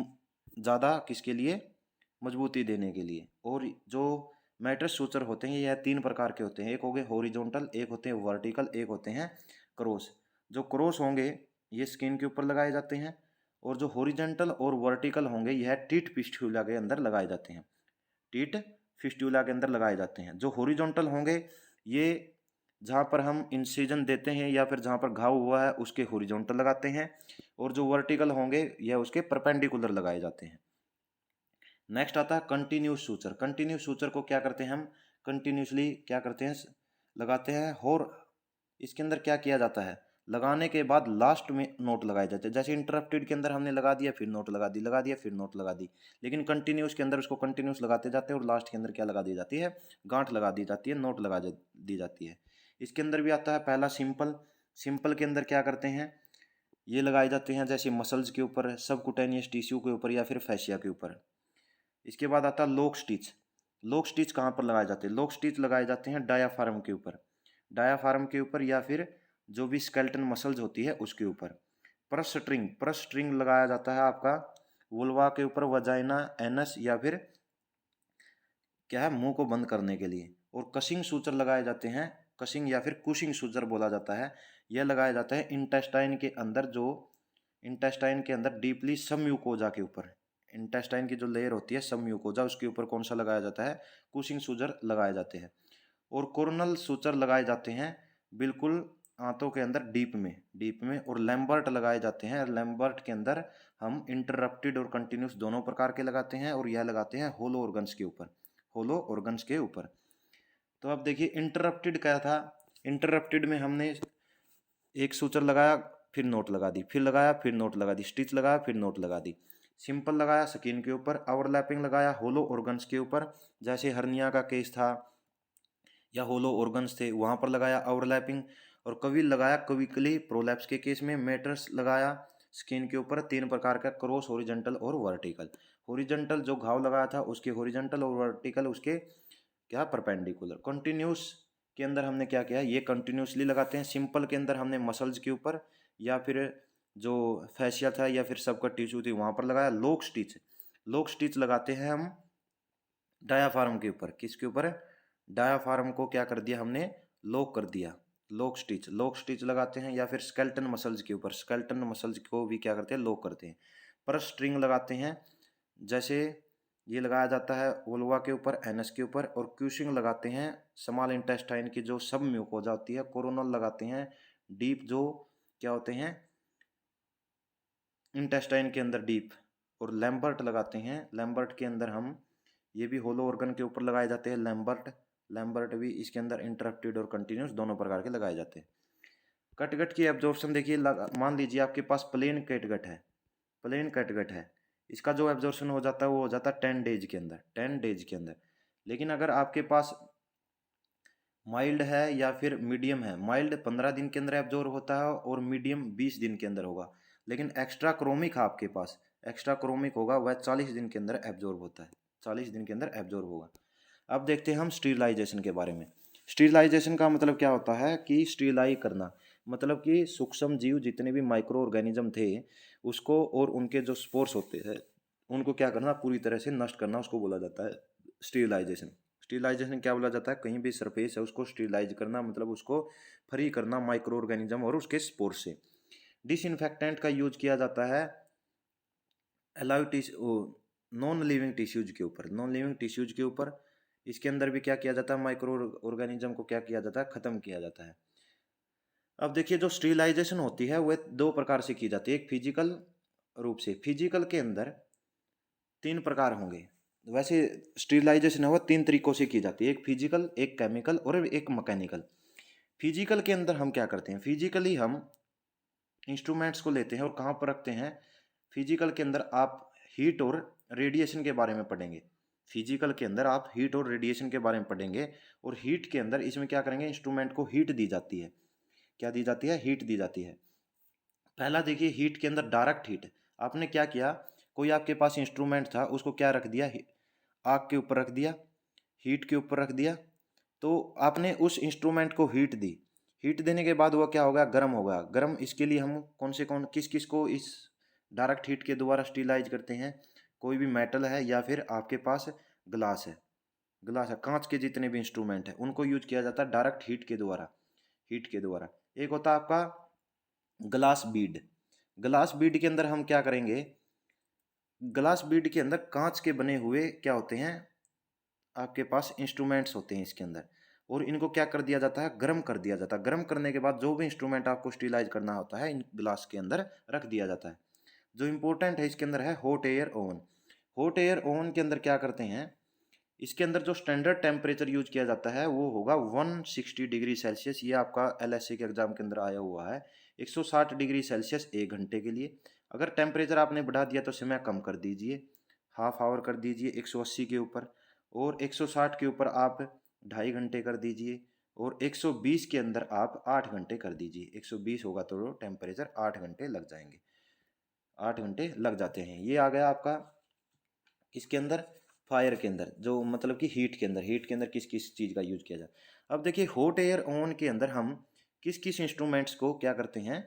ज़्यादा, किसके लिए, मजबूती देने के लिए। और जो मैट्रस सूचर होते हैं यह तीन प्रकार के होते हैं। एक हो गए हॉरिजॉन्टल, एक होते हैं वर्टिकल, एक होते हैं क्रॉस। जो क्रॉस होंगे ये स्किन के ऊपर लगाए जाते हैं, और जो हॉरिजॉन्टल और वर्टिकल होंगे यह टीट फिस्ट्यूला के अंदर लगाए जाते हैं। टीट फिस्ट्यूला के अंदर लगाए जाते हैं। जो हॉरिजॉन्टल होंगे ये जहाँ पर हम इंसिजन देते हैं या फिर जहाँ पर घाव हुआ है उसके हॉरिजॉन्टल लगाते हैं, और जो वर्टिकल होंगे यह उसके परपेंडिकुलर लगाए जाते हैं। नेक्स्ट आता है कंटिन्यूस सूचर। कंटिन्यूस सूचर को क्या करते हैं हम, कंटिन्यूसली क्या करते हैं, लगाते हैं। और इसके अंदर क्या किया जाता है, लगाने के बाद लास्ट में नोट लगाए जाते हैं। जैसे इंटरप्टेड के अंदर हमने लगा दिया फिर नोट लगा दी, लगा दिया फिर नोट लगा दी, लेकिन कंटिन्यूस के अंदर उसको कंटिन्यूस लगाते जाते हैं और लास्ट के अंदर क्या लगा दी जाती है, गांठ लगा दी जाती है, नोट लगा दी जाती है। इसके अंदर भी आता है पहला सिंपल। सिंपल के अंदर क्या करते हैं, ये लगाए जाते हैं जैसे मसल्स के ऊपर, सबकुटेनियस टिश्यू के ऊपर या फिर फैशिया के ऊपर। इसके बाद आता है लॉक स्टिच। लॉक स्टिच कहाँ पर लगाए जाते हैं, लॉक स्टिच लगाए जाते हैं डायाफ्राम के ऊपर। डायाफ्राम के ऊपर या फिर जो भी स्केलेटन मसल्स होती है उसके ऊपर। प्रस स्ट्रिंग, प्रस स्ट्रिंग लगाया जाता है आपका वुल्वा के ऊपर, वजाइना, एनस या फिर क्या है, मुंह को बंद करने के लिए। और कशिंग सूचर लगाए जाते हैं। कशिंग या फिर कुशिंग सूचर बोला जाता है। यह लगाया जाता है इंटेस्टाइन के अंदर, जो इंटेस्टाइन के अंदर डीपली सबम्यूकोजा के ऊपर, इंटेस्टाइन की जो लेयर होती है सबम्यूकोजा उसके ऊपर कौन सा लगाया जाता है, कुशिंग सूचर लगाए जाते हैं। और कोरोनल सूचर लगाए जाते हैं बिल्कुल आंतों के अंदर डीप में, डीप में। और लैम्बर्ट लगाए जाते हैं। लैम्बर्ट के अंदर हम इंटरप्टेड और कंटिन्यूस दोनों प्रकार के लगाते हैं, और यह लगाते हैं होलो ऑर्गन्स के ऊपर, होलो ऑर्गन्स के ऊपर। तो अब देखिए इंटरप्टेड क्या था, इंटरप्टेड में हमने एक सूचर लगाया फिर नोट लगा दी, फिर लगाया फिर नोट लगा दी, स्टिच लगाया फिर नोट लगा दी। सिंपल लगाया स्किन के ऊपर, ओवरलैपिंग लगाया होलो ऑर्गन्स के ऊपर, जैसे हर्निया का केस था या होलो ऑर्गन्स थे वहां पर लगाया ओवरलैपिंग। और कविल लगाया कविकली प्रोलैप्स के केस में। मेटर्स लगाया स्किन के ऊपर, तीन प्रकार का, क्रॉस, हॉरिजॉन्टल और वर्टिकल। हॉरिजॉन्टल जो घाव लगाया था उसके हॉरिजॉन्टल, और वर्टिकल उसके क्या, परपेंडिकुलर। कंटिन्यूस के अंदर हमने क्या किया, ये कंटिन्यूसली लगाते हैं। सिंपल के अंदर हमने मसल्स के ऊपर या फिर जो फैशिया था या फिर सबका टिश्यू थी वहां पर लगाया। लॉक स्टिच, लॉक स्टिच लगाते हैं हम डायाफ्राम के ऊपर, किसके ऊपर, डायाफ्राम को क्या कर दिया हमने, लॉक कर दिया। लॉक स्टिच, लॉक स्टिच लगाते हैं। या फिर स्केलेटन मसल्स के ऊपर, स्केलेटन मसल्स को भी क्या करते हैं, लॉक करते हैं। पर स्ट्रिंग लगाते हैं, जैसे ये लगाया जाता है वुल्वा के ऊपर, एनस के ऊपर। और क्यूशिंग लगाते हैं स्मॉल इंटेस्टाइन की जो सब म्यूकोजा होती है। कोरोनल लगाते हैं डीप, जो क्या होते हैं इंटेस्टाइन के अंदर डीप। और लैम्बर्ट लगाते हैं, लैम्बर्ट के अंदर हम, ये भी होलो ऑर्गन के ऊपर लगाए जाते हैं लैम्बर्ट। लैम्बर्ट भी इसके अंदर इंटरप्टेड और कंटिन्यूस दोनों प्रकार के लगाए जाते हैं। कटगट की एब्जॉर्प्शन देखिए, मान लीजिए आपके पास प्लेन कैटगट है, प्लेन कैटगट है, इसका जो एब्जॉर्प्शन हो जाता है वो हो जाता है 10 डेज के अंदर, 10 डेज के अंदर। लेकिन अगर आपके पास माइल्ड है या फिर मीडियम है, माइल्ड 15 दिन के अंदर एब्जॉर्ब होता है और मीडियम 20 दिन के अंदर होगा। लेकिन एक्स्ट्रा क्रोमिक है आपके पास, एक्स्ट्रा क्रोमिक होगा वह 40 दिन के अंदर एब्जॉर्ब होता है, 40 दिन के अंदर एब्जॉर्ब होगा। अब देखते हैं हम स्टीरिलाइजेशन के बारे में। स्टीरिलाइजेशन का मतलब क्या होता है कि स्टीरिलाई करना, मतलब कि सूक्ष्म जीव जितने भी माइक्रो ऑर्गेनिज्म थे उसको, और उनके जो स्पोर्स होते हैं उनको क्या करना, पूरी तरह से नष्ट करना, उसको बोला जाता है स्टीरिलाइजेशन। स्टीरिलाइजेशन क्या बोला जाता है? कहीं भी सरफेस है उसको स्टीरिलाइज करना, मतलब उसको फ्री करना माइक्रो ऑर्गेनिज्म और उसके स्पोर से। डिसइंफेक्टेंट का यूज किया जाता है अलाउ नॉन लिविंग टिश्यूज के ऊपर, नॉन लिविंग टिश्यूज के ऊपर। इसके अंदर भी क्या किया जाता है? माइक्रो ऑर्गेनिज्म को क्या किया जाता है? खत्म किया जाता है। अब देखिए जो स्टीरिलाइजेशन होती है वह दो प्रकार से की जाती है। एक फिजिकल रूप से, फिजिकल के अंदर तीन प्रकार होंगे। वैसे स्टीरिलाइजेशन है वो तीन तरीकों से की जाती है, एक फिजिकल, एक केमिकल और एक मैकेनिकल। फिजिकल के अंदर हम क्या करते हैं? फिजिकली हम इंस्ट्रूमेंट्स को लेते हैं और कहाँ पर रखते हैं? फिजिकल के अंदर आप हीट और रेडिएशन के बारे में पढ़ेंगे। फिजिकल के अंदर आप हीट और रेडिएशन के बारे में पढ़ेंगे। और हीट के अंदर इसमें क्या करेंगे? इंस्ट्रूमेंट को हीट दी जाती है। क्या दी जाती है? हीट दी जाती है। पहला देखिए, हीट के अंदर डायरेक्ट हीट। आपने क्या किया? कोई आपके पास इंस्ट्रूमेंट था, उसको क्या रख दिया? आग के ऊपर रख दिया, हीट के ऊपर रख दिया। तो आपने उस इंस्ट्रूमेंट को हीट दी। हीट देने के बाद वो क्या होगा? गर्म होगा। गर्म, इसके लिए हम किस किस को इस डायरेक्ट हीट के द्वारा स्टीलाइज करते हैं? कोई भी मेटल है या फिर आपके पास ग्लास है, ग्लास है, कांच के जितने भी इंस्ट्रूमेंट है उनको यूज किया जाता है डायरेक्ट हीट के द्वारा। हीट के द्वारा। एक होता है आपका ग्लास बीड। ग्लास बीड के अंदर हम क्या करेंगे? ग्लास बीड के अंदर कांच के बने हुए क्या होते हैं? आपके पास इंस्ट्रूमेंट्स होते हैं इसके अंदर। और इनको क्या कर दिया जाता है? गर्म कर दिया जाता है। गर्म करने के बाद जो भी इंस्ट्रूमेंट आपको स्टीलाइज करना होता है इन ग्लास के अंदर रख दिया जाता है। जो इंपॉर्टेंट है इसके अंदर है hot air oven. Hot air oven के अंदर क्या करते हैं? इसके अंदर जो स्टैंडर्ड टेम्परेचर यूज किया जाता है वो होगा 160 डिग्री सेल्सियस। ये आपका एलएससी के एग्जाम के अंदर आया हुआ है। 160 डिग्री सेल्सियस 1 घंटे के लिए। अगर टेम्परेचर आपने बढ़ा दिया तो समय कम कर दीजिए, हाफ आवर कर दीजिए 180 के ऊपर। और 160 के ऊपर आप 2.5 घंटे कर दीजिए। और 120 के अंदर आप 8 घंटे कर दीजिए। 120 होगा तो टेम्परेचर 8 घंटे लग जाएंगे, 8 घंटे लग जाते हैं। ये आ गया आपका इसके अंदर फायर के अंदर, जो मतलब कि हीट के अंदर किस किस चीज़ का यूज किया जाए। अब देखिए हॉट एयर ओवन के अंदर हम किस किस इंस्ट्रूमेंट्स को क्या करते हैं?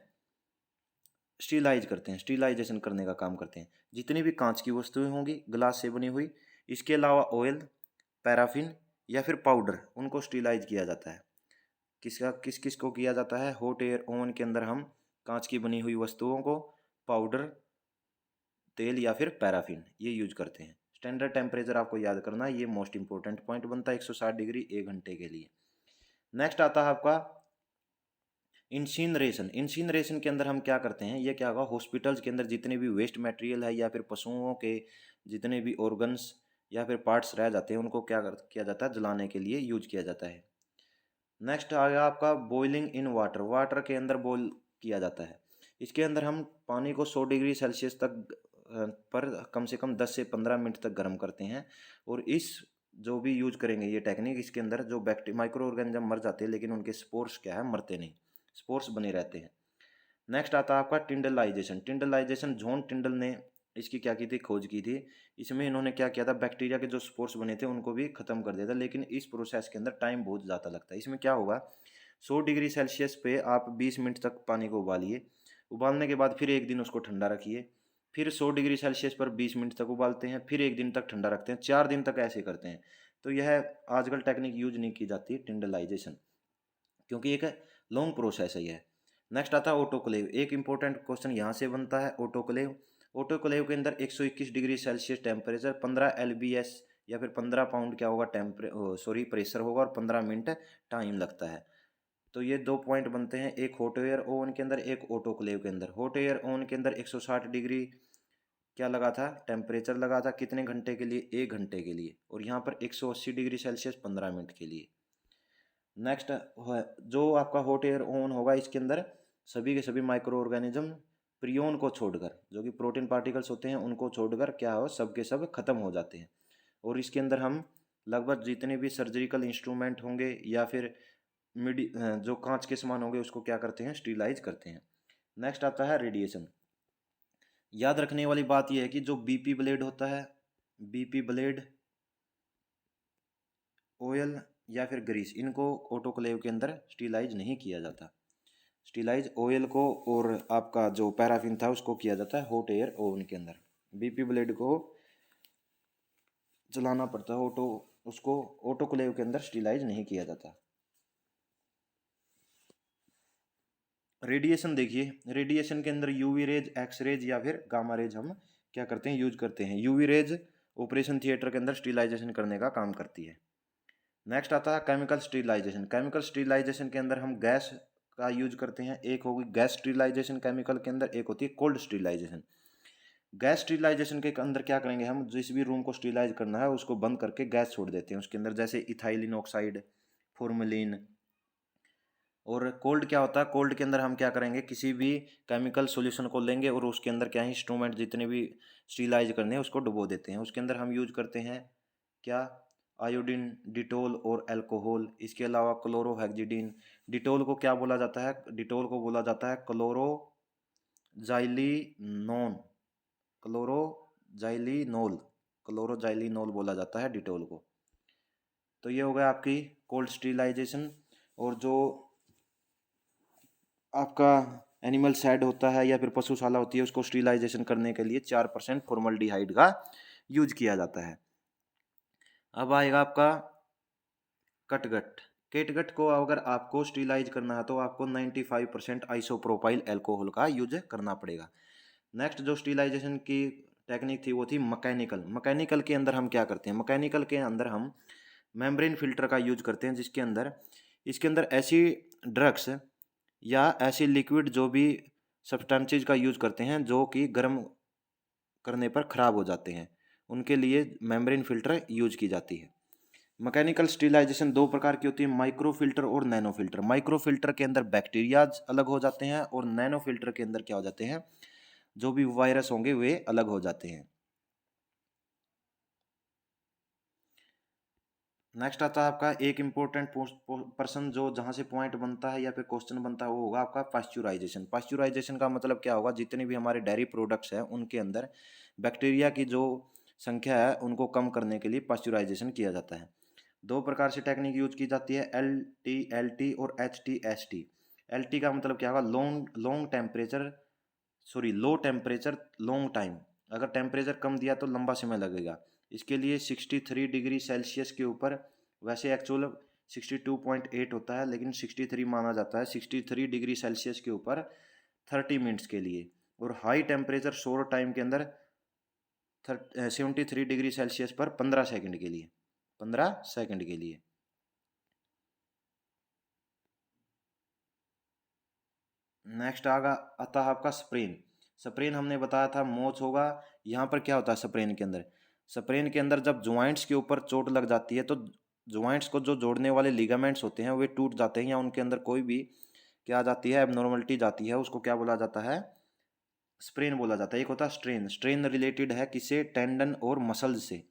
स्टीलाइज करते हैं, स्टीलाइजेशन करने का काम करते हैं। जितनी भी कांच की वस्तुएं होंगी ग्लास से बनी हुई, इसके अलावा ऑयल, पैराफिन या फिर पाउडर, उनको स्टीलाइज किया जाता है। किस किस को किया जाता है? हॉट एयर ओवन के अंदर हम कांच की बनी हुई वस्तुओं को पाउडर, तेल या फिर पैराफिन ये यूज करते हैं। स्टैंडर्ड टेम्परेचर आपको याद करना है, ये मोस्ट इंपॉर्टेंट पॉइंट बनता है 160 डिग्री 1 घंटे के लिए। नेक्स्ट आता है आपका इंसिनरेशन। इंसिनरेशन के अंदर हम क्या करते हैं? ये क्या होगा? हॉस्पिटल्स के अंदर जितने भी वेस्ट मटेरियल है या फिर पशुओं के जितने भी ऑर्गन्स या फिर पार्ट्स रह जाते हैं उनको किया जाता है? जलाने के लिए यूज किया जाता है। नेक्स्ट आ गया आपका बॉइलिंग इन वाटर। वाटर के अंदर बॉईल किया जाता है। इसके अंदर हम पानी को 100 डिग्री सेल्सियस तक पर कम से कम 10 से 15 मिनट तक गर्म करते हैं। और इस जो भी यूज करेंगे ये टेक्निक, इसके अंदर जो माइक्रो ऑर्गेनिज्म मर जाते हैं लेकिन उनके स्पोर्स क्या है? मरते नहीं, स्पोर्स बने रहते हैं। नेक्स्ट आता है आपका टिंडलाइजेशन। टिंडलाइजेशन जॉन टिंडल ने इसकी क्या की थी? खोज की थी। इसमें इन्होंने क्या किया था? बैक्टीरिया के जो स्पोर्स बने थे उनको भी खत्म कर दिया था। लेकिन इस प्रोसेस के अंदर टाइम बहुत ज़्यादा लगता है। इसमें क्या होगा? 100 डिग्री सेल्सियस पे आप 20 मिनट तक पानी को उबालिए। उबालने के बाद फिर एक दिन उसको ठंडा रखिए। फिर 100 डिग्री सेल्सियस पर 20 मिनट तक उबालते हैं, फिर एक दिन तक ठंडा रखते हैं, 4 दिन तक ऐसे करते हैं। तो यह आजकल टेक्निक यूज नहीं की जाती टिंडलाइजेशन, क्योंकि एक लॉन्ग प्रोसेस है यह। नेक्स्ट आता है ऑटोक्लेव। एक इंपॉर्टेंट क्वेश्चन यहाँ से बनता है ऑटोक्लेव। ऑटोक्लेव के अंदर 121 डिग्री सेल्सियस टेम्परेचर, 15 LBS या फिर 15 पाउंड क्या होगा? प्रेशर होगा और 15 मिनट टाइम लगता है। तो ये दो पॉइंट बनते हैं, एक हॉट एयर ओवन के अंदर, एक ऑटोक्लेव के अंदर। हॉट एयर ओवन के अंदर 160 डिग्री क्या लगा था? टेम्परेचर लगा था। कितने घंटे के लिए? 1 घंटे के लिए। और यहाँ पर 180 डिग्री सेल्सियस 15 मिनट के लिए। नेक्स्ट जो आपका हॉट एयर ओवन होगा इसके अंदर सभी के सभी माइक्रो ऑर्गेनिज्म प्रियोन को छोड़कर, जो कि प्रोटीन पार्टिकल्स होते हैं उनको छोड़कर क्या हो? सब के सब खत्म हो जाते हैं। और इसके अंदर हम लगभग जितने भी सर्जिकल इंस्ट्रूमेंट होंगे या फिर जो कांच के समान होंगे उसको क्या करते हैं? स्टीलाइज करते हैं। नेक्स्ट आता है रेडिएशन। याद रखने वाली बात यह है कि जो बीपी ब्लेड होता है, बीपी ब्लेड, ऑयल या फिर ग्रीस, इनको ऑटोक्लेव के अंदर स्टीलाइज नहीं किया जाता। स्टीलाइज ऑयल को और आपका जो पैराफिन था उसको किया जाता है हॉट एयर ओवन के अंदर। बीपी ब्लेड को चलाना पड़ता है उसको ऑटोक्लेव के अंदर स्टीलाइज नहीं किया जाता। रेडिएशन देखिए, रेडिएशन के अंदर यूवी रेज, एक्स रेज या फिर गामा रेज हम क्या करते हैं, यूज करते हैं। यूवी रेज ऑपरेशन थिएटर के अंदर स्टीलाइजेशन करने का काम करती है। नेक्स्ट आता है केमिकल स्टीलाइजेशन। केमिकल स्टीलाइजेशन के अंदर हम गैस का यूज करते हैं। एक होगी गैस स्टीलाइजेशन केमिकल के अंदर, एक होती है कोल्ड स्टीलाइजेशन। गैस स्टीलाइजेशन के अंदर क्या करेंगे, हम जिस भी रूम को स्टीलाइज करना है उसको बंद करके गैस छोड़ देते हैं उसके अंदर, जैसे इथाइलिन ऑक्साइड, फॉर्मेलिन। और कोल्ड क्या होता है, कोल्ड के अंदर हम क्या करेंगे, किसी भी केमिकल सॉल्यूशन को लेंगे और उसके अंदर क्या है, इंस्ट्रूमेंट जितने भी स्टीलाइज करने हैं उसको डुबो देते हैं। उसके अंदर हम यूज करते हैं क्या, आयोडीन, डिटोल और अल्कोहल। इसके अलावा क्लोरोहेक्सिडिन। डिटोल को क्या बोला जाता है, डिटोल को बोला जाता है क्लोरोजाइलिनोन, क्लोरोजाइलिनोल, क्लोरोजाइलिनोल बोला जाता है डिटोल को। तो ये हो गया आपकी कोल्ड स्टीलाइजेशन। और जो आपका एनिमल सैड होता है या फिर पशुशाला होती है, उसको स्टीलाइजेशन करने के लिए 4% फॉर्मल्डिहाइड का यूज किया जाता है। अब आएगा आपका कटगट। केटगट को अगर आपको स्टीलाइज करना है तो आपको 95% आइसोप्रोपाइल अल्कोहल का यूज करना पड़ेगा। नेक्स्ट जो स्टीलाइजेशन की टेक्निक थी वो थी मैकेनिकल। मैकेनिकल के अंदर हम क्या करते हैं, मैकेनिकल के अंदर हम मेम्ब्रेन फिल्टर का यूज करते हैं, जिसके अंदर इसके अंदर ऐसी ड्रग्स या ऐसी लिक्विड जो भी सब्सटेंसेज का यूज करते हैं जो कि गर्म करने पर खराब हो जाते हैं, उनके लिए मेम्ब्रेन फिल्टर यूज की जाती है। मैकेनिकल स्टीलाइजेशन दो प्रकार की होती है, माइक्रो फिल्टर और नैनो फिल्टर। माइक्रो फिल्टर के अंदर बैक्टीरिया अलग हो जाते हैं और नैनो फिल्टर के अंदर क्या हो जाते हैं, जो भी वायरस होंगे वे अलग हो जाते हैं। नेक्स्ट आता है आपका एक इम्पोर्टेंट पर्सन, जो जहाँ से पॉइंट बनता है या फिर क्वेश्चन बनता है, वो होगा आपका पास्चुराइजेशन। पास्चुराइजेशन का मतलब क्या होगा, जितने भी हमारे डेयरी प्रोडक्ट्स हैं उनके अंदर बैक्टीरिया की जो संख्या है उनको कम करने के लिए पास्चुराइजेशन किया जाता है। दो प्रकार से टेक्निक यूज की जाती है, एल टी और HT/ST। एल टी का मतलब क्या होगा, long long temperature, sorry low temperature long time. अगर टेम्परेचर कम दिया तो लंबा समय लगेगा। इसके लिए 63 डिग्री सेल्सियस के ऊपर, वैसे एक्चुअल 62.8 होता है लेकिन 63 माना जाता है, 63 डिग्री सेल्सियस के ऊपर 30 मिनट्स के लिए। और हाई टेम्परेचर सोर टाइम के अंदर 73 डिग्री सेल्सियस पर 15 सेकंड के लिए, 15 सेकंड के लिए। नेक्स्ट आगा आता है आपका स्प्रेन। स्प्रेन हमने बताया था मोच होगा। यहाँ पर क्या होता है स्प्रेन के अंदर, स्प्रेन के अंदर जब ज्वाइंट्स के ऊपर चोट लग जाती है तो ज्वाइंट्स को जो जोड़ने वाले लिगामेंट्स होते हैं वे टूट जाते हैं, या उनके अंदर कोई भी क्या जाती है, एबनॉर्मलिटी जाती है, उसको क्या बोला जाता है, स्प्रेन बोला जाता है। एक होता है स्ट्रेन। स्ट्रेन रिलेटेड है किससे, टेंडन और मसल्स से।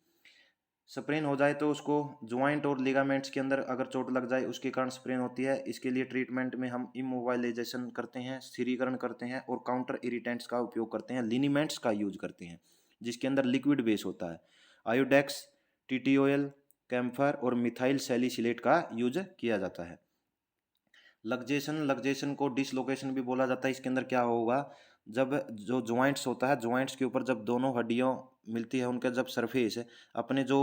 स्प्रेन हो जाए तो उसको ज्वाइंट और लिगामेंट्स के अंदर अगर चोट लग जाए उसके कारण स्प्रेन होती है। इसके लिए ट्रीटमेंट में हम इमोबाइलाइजेशन करते हैं, स्थिरीकरण करते हैं और काउंटर इरिटेंट्स का उपयोग करते हैं, लिनीमेंट्स का यूज करते हैं जिसके अंदर लिक्विड बेस होता है। आयोडेक्स, टीटीओएल, कैम्फर और मिथाइल सैलिसिलेट का यूज किया जाता है। लग्जेशन, लग्जेशन को डिसलोकेशन भी बोला जाता है। इसके अंदर क्या होगा, जब जो ज्वाइंट्स होता है, ज्वाइंट्स के ऊपर जब दोनों हड्डियों मिलती है उनका जब सरफेस अपने जो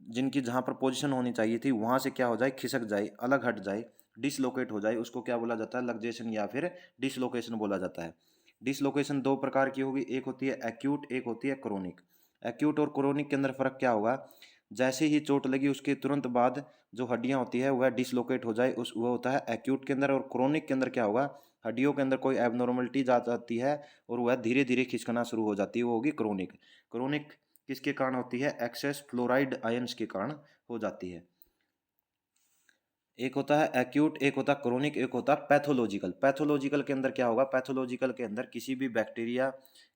जिनकी जहाँ पर पोजीशन होनी चाहिए थी वहाँ से क्या हो जाए, खिसक जाए, अलग हट जाए, डिसलोकेट हो जाए, उसको क्या बोला जाता है, लग्जेशन या फिर डिसलोकेशन बोला जाता है। डिसलोकेशन दो प्रकार की होगी, एक होती है एक्यूट, एक होती है क्रोनिक। एक्यूट और क्रोनिक के अंदर फर्क क्या होगा, जैसे ही चोट लगी उसके तुरंत बाद जो हड्डियाँ होती है वह डिसलोकेट हो जाए, उस वह होता है एक्यूट के अंदर। और क्रोनिक के अंदर क्या होगा, हड्डियों के अंदर कोई एबनॉर्मलिटी जा जाती है और वह धीरे धीरे खिसकना शुरू हो जाती है, वो होगी क्रोनिक। क्रोनिक किसके कारण होती है, एक्सेस फ्लोराइड आयंस के कारण हो जाती है। एक होता है एक्यूट, एक होता है क्रोनिक, एक होता है पैथोलॉजिकल। पैथोलॉजिकल के अंदर क्या होगा, पैथोलॉजिकल के अंदर किसी भी बैक्टीरिया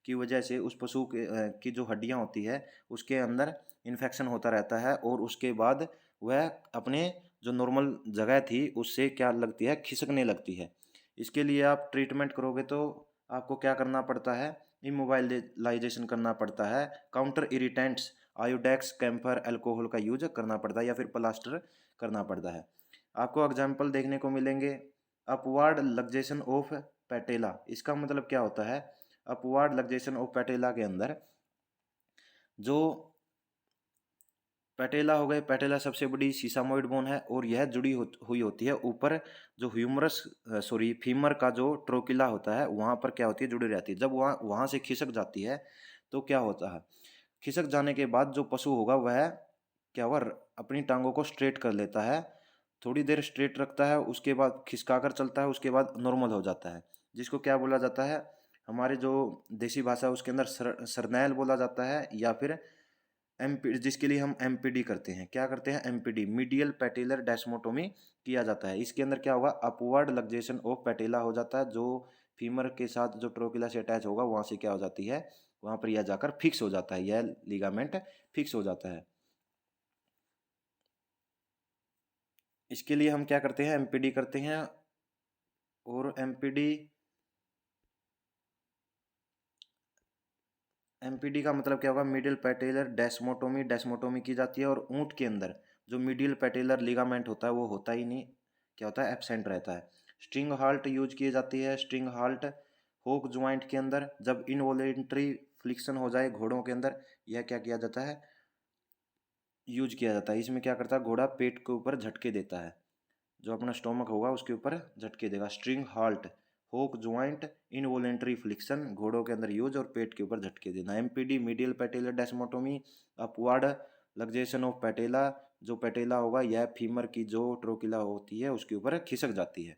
की वजह से उस पशु की जो हड्डियां होती है उसके अंदर इन्फेक्शन होता रहता है और उसके बाद वह अपने जो नॉर्मल जगह थी उससे क्या लगती है, खिसकने लगती है। इसके लिए आप ट्रीटमेंट करोगे तो आपको क्या करना पड़ता है, इमोबाइलाइजेशन करना पड़ता है, counter irritants, Iodex, camphor, alcohol का यूज करना पड़ता है या फिर प्लास्टर करना पड़ता है। आपको एग्जाम्पल देखने को मिलेंगे, अपवार्ड लग्जेशन ऑफ पैटेला। इसका मतलब क्या होता है, अपवार्ड लग्जेशन ऑफ पैटेला के अंदर जो पैटेला हो गए, पैटेला सबसे बड़ी सीसामोइड बोन है और यह जुड़ी हुई होती है ऊपर जो ह्यूमरस फीमर का जो ट्रोकिला होता है वहाँ पर क्या होती है, जुड़ी रहती है। जब वहाँ से खिसक जाती है तो क्या होता है, खिसक जाने के बाद जो पशु होगा वह क्या होगा, अपनी टांगों को स्ट्रेट कर लेता है, थोड़ी देर स्ट्रेट रखता है, उसके बाद खिसका कर चलता है, उसके बाद नॉर्मल हो जाता है, जिसको क्या बोला जाता है, हमारे जो देसी भाषा है उसके अंदर सरनैल बोला जाता है, या फिर एमपी, जिसके लिए हम एमपीडी करते हैं, क्या करते हैं, एमपीडी, मीडियल पैटेलर डेस्मोटोमी किया जाता है। इसके अंदर क्या होगा, अपवर्ड लग्जेशन ऑफ पैटेला हो जाता है, जो फीमर के साथ जो ट्रोकिला से अटैच होगा वहां से क्या हो जाती है, वहां पर यह जाकर फिक्स हो जाता है, यह लिगामेंट फिक्स हो जाता है। इसके लिए हम क्या करते हैं, एमपीडी करते हैं, और एमपीडी का मतलब क्या होगा, मिडिल पैटेलर डेस्मोटोमी, डेस्मोटोमी की जाती है, और ऊंट के अंदर जो मिडिल पैटेलर लिगामेंट होता है वो होता ही नहीं, क्या होता है, एब्सेंट रहता है। स्ट्रिंग हाल्ट यूज की जाती है, स्ट्रिंग हाल्ट होक ज्वाइंट के अंदर जब इनवॉलेंट्री फ्लिक्शन हो जाए घोड़ों के अंदर, यह क्या किया जाता है, यूज किया जाता है। इसमें क्या करता है, घोड़ा पेट के ऊपर झटके देता है, जो अपना स्टोमक होगा उसके ऊपर झटके देगा। स्ट्रिंग हाल्ट होक ज्वाइंट इनवॉलेंट्री फ्लिक्शन घोड़ों के अंदर यूज और पेट के ऊपर झटके देना। MPD medial patellar desmotomy, upward luxation of patella, जो पैटेला होगा यह फीमर की जो ट्रोकिला होती है उसके ऊपर खिसक जाती है।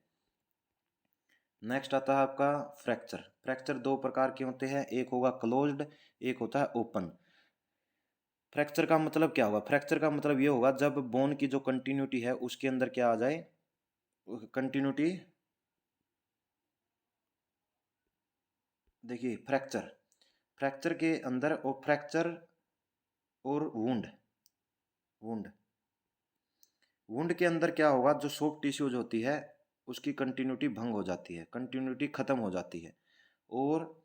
नेक्स्ट आता है आपका फ्रैक्चर। फ्रैक्चर दो प्रकार के होते हैं, एक होगा क्लोज्ड, एक होता है ओपन। फ्रैक्चर का मतलब क्या होगा, फ्रैक्चर का मतलब ये होगा जब बोन की जो कंटिन्यूटी है उसके अंदर क्या आ जाए, कंटिन्यूटी, देखिए फ्रैक्चर, फ्रैक्चर के अंदर और फ्रैक्चर और वुंड, वुंड वुंड के अंदर क्या होगा, जो सॉफ्ट टिश्यूज होती है उसकी कंटिन्यूटी भंग हो जाती है, कंटिन्यूटी खत्म हो जाती है। और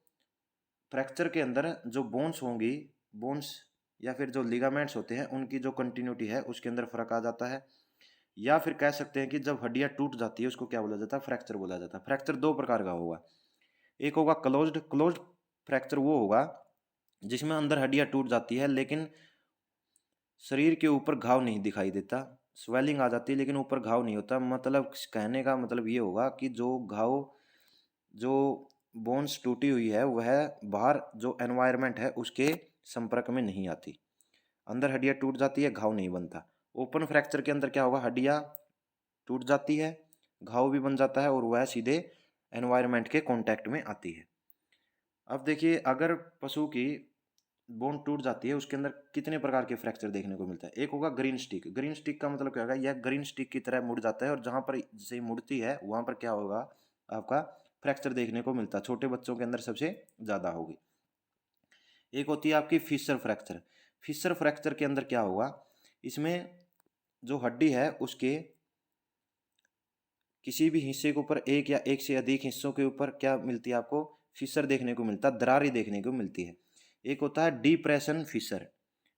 फ्रैक्चर के अंदर जो बोन्स होंगी, बोन्स या फिर जो लिगामेंट्स होते हैं उनकी जो कंटिन्यूटी है उसके अंदर फर्क आ जाता है। या फिर कह सकते हैं कि जब हड्डियां टूट जाती है उसको क्या बोला जाता है, फ्रैक्चर बोला जाता है। फ्रैक्चर दो प्रकार का होगा, एक होगा क्लोज्ड, क्लोज्ड फ्रैक्चर वो होगा जिसमें अंदर हड्डियां टूट जाती है लेकिन शरीर के ऊपर घाव नहीं दिखाई देता, स्वेलिंग आ जाती है लेकिन ऊपर घाव नहीं होता। मतलब कहने का मतलब ये होगा कि जो घाव, जो बोन्स टूटी हुई है वह बाहर जो एनवायरनमेंट है उसके संपर्क में नहीं आती, अंदर हड्डियां टूट जाती है, घाव नहीं बनता। ओपन फ्रैक्चर के अंदर क्या होगा, हड्डियां टूट जाती है, घाव भी बन जाता है और वह सीधे एनवायरनमेंट के कांटेक्ट में आती है। अब देखिए अगर पशु की बोन टूट जाती है उसके अंदर कितने प्रकार के फ्रैक्चर देखने को मिलता है। एक होगा ग्रीन स्टिक, ग्रीन स्टिक का मतलब क्या होगा, यह ग्रीन स्टिक की तरह मुड़ जाता है और जहां पर जैसे मुड़ती है वहां पर क्या होगा, आपका फ्रैक्चर देखने को मिलता है, छोटे बच्चों के अंदर सबसे ज्यादा होगी। एक होती है आपकी फिशर फ्रैक्चर। फिशर फ्रैक्चर के अंदर क्या होगा, इसमें जो हड्डी है उसके किसी भी हिस्से के ऊपर एक या एक से अधिक हिस्सों के ऊपर क्या मिलती है, आपको फिशर देखने को मिलता है, दरारी देखने को मिलती है। एक होता है depression fissure,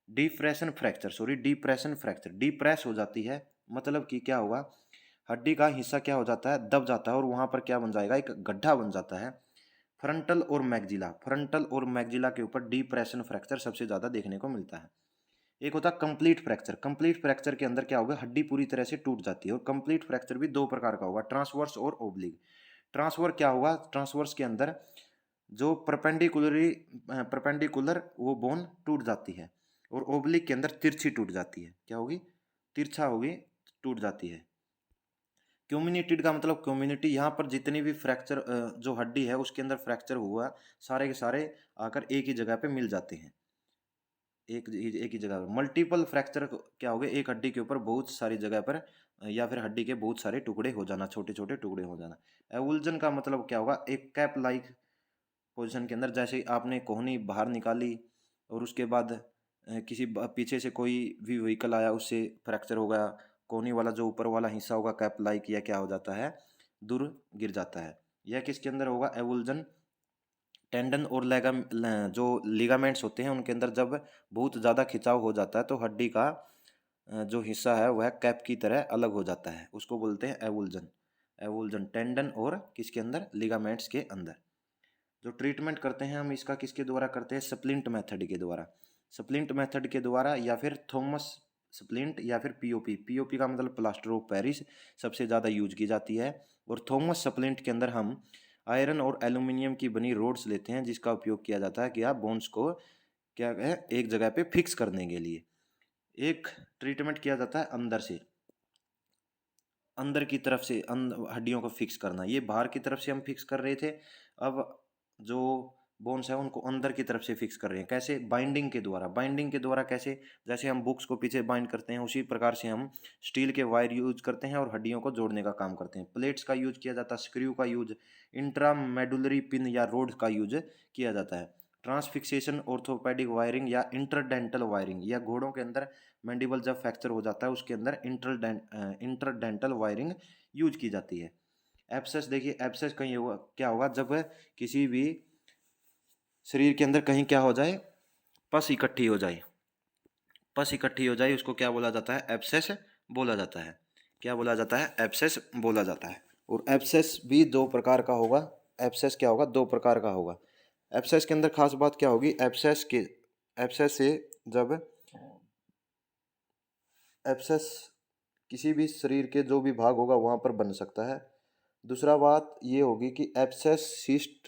depression fracture, sorry depression fracture, depress हो जाती है, मतलब कि क्या होगा, हड्डी का हिस्सा क्या हो जाता है, दब जाता है और वहां पर क्या बन जाएगा, एक गड्ढा बन जाता है। फ्रंटल और मैग्जिला, फ्रंटल और मैग्जिला के ऊपर डिप्रेशन फ्रैक्चर सबसे ज्यादा देखने को मिलता है। एक होता है कंप्लीट फ्रैक्चर, कंप्लीट फ्रैक्चर के अंदर क्या होगा, हड्डी पूरी तरह से टूट जाती है। और कंप्लीट फ्रैक्चर भी दो प्रकार का होगा, ट्रांसवर्स और ओब्लिक। ट्रांसवर्स क्या होगा, ट्रांसवर्स के अंदर जो परपेंडिकुलर वो बोन टूट जाती है, और ओब्लिक के अंदर तिरछी टूट जाती है, क्या होगी, तिरछा होगी, टूट जाती है। कम्युनिटेड का मतलब कम्युनिटी, यहाँ पर जितनी भी फ्रैक्चर जो हड्डी है उसके अंदर फ्रैक्चर हुआ सारे के सारे आकर एक ही जगह पे मिल जाते हैं, एक ही जगह पर। मल्टीपल फ्रैक्चर क्या हो गया, एक हड्डी के ऊपर बहुत सारी जगह पर या फिर हड्डी के बहुत सारे टुकड़े हो जाना, छोटे छोटे टुकड़े हो जाना। एवुल्जन का मतलब क्या होगा, एक कैप लाइक पोजीशन के अंदर, जैसे आपने कोहनी बाहर निकाली और उसके बाद किसी पीछे से कोई भी व्हीकल आया उससे फ्रैक्चर हो गया, कोहनी वाला जो ऊपर वाला हिस्सा होगा कैप लाइक, या क्या हो जाता है, दूर गिर जाता है। यह किसके अंदर होगा, एवुल्जन। टेंडन और जो लिगामेंट्स होते हैं उनके अंदर जब बहुत ज़्यादा खिंचाव हो जाता है तो हड्डी का जो हिस्सा है वह कैप की तरह अलग हो जाता है, उसको बोलते हैं एवुल्जन। एवुल्जन टेंडन और किसके अंदर, लिगामेंट्स के अंदर। जो ट्रीटमेंट करते हैं हम इसका किसके द्वारा करते हैं, स्प्लिंट मेथड के द्वारा, स्प्लिंट मेथड के द्वारा, या फिर थॉमस स्प्लिंट या फिर पीओपी। पीओपी का मतलब प्लास्टर ऑफ पेरिस सबसे ज़्यादा यूज की जाती है। और थॉमस स्प्लिंट के अंदर हम आयरन और एल्यूमिनियम की बनी रोड्स लेते हैं जिसका उपयोग किया जाता है क्या बोन्स को क्या है एक जगह पे फिक्स करने के लिए। एक ट्रीटमेंट किया जाता है अंदर से, अंदर की तरफ से हड्डियों को फिक्स करना, ये बाहर की तरफ से हम फिक्स कर रहे थे। अब जो बोन्स है उनको अंदर की तरफ से फिक्स कर रहे हैं। कैसे? बाइंडिंग के द्वारा। बाइंडिंग के द्वारा कैसे? जैसे हम बुक्स को पीछे बाइंड करते हैं उसी प्रकार से हम स्टील के वायर यूज करते हैं और हड्डियों को जोड़ने का काम करते हैं। प्लेट्स का यूज किया जाता है, स्क्रू का यूज, इंट्रामेडुलरी पिन या रोड का यूज किया जाता है। ट्रांसफिक्सेशन, ऑर्थोपेडिक वायरिंग या इंटरडेंटल वायरिंग, या घोड़ों के अंदर मैंडिबल जब फ्रैक्चर हो जाता है उसके अंदर इंटरडेंटल वायरिंग यूज की जाती है। एब्सेस देखिए, एब्सेस कहीं होगा क्या होगा जब किसी भी शरीर के अंदर कहीं क्या हो जाए, पस इकट्ठी हो जाए, पस इकट्ठी हो जाए उसको क्या बोला जाता है? एब्सेस बोला जाता है। क्या बोला जाता है? एब्सेस बोला जाता है। और एब्सेस भी दो प्रकार का होगा। एब्सेस क्या होगा? दो प्रकार का होगा। एब्सेस के अंदर खास बात क्या होगी? एब्सेस से जब एब्सेस किसी भी शरीर के जो भी भाग होगा वहाँ पर बन सकता है। दूसरा बात ये होगी कि एब्सेस, सिस्ट,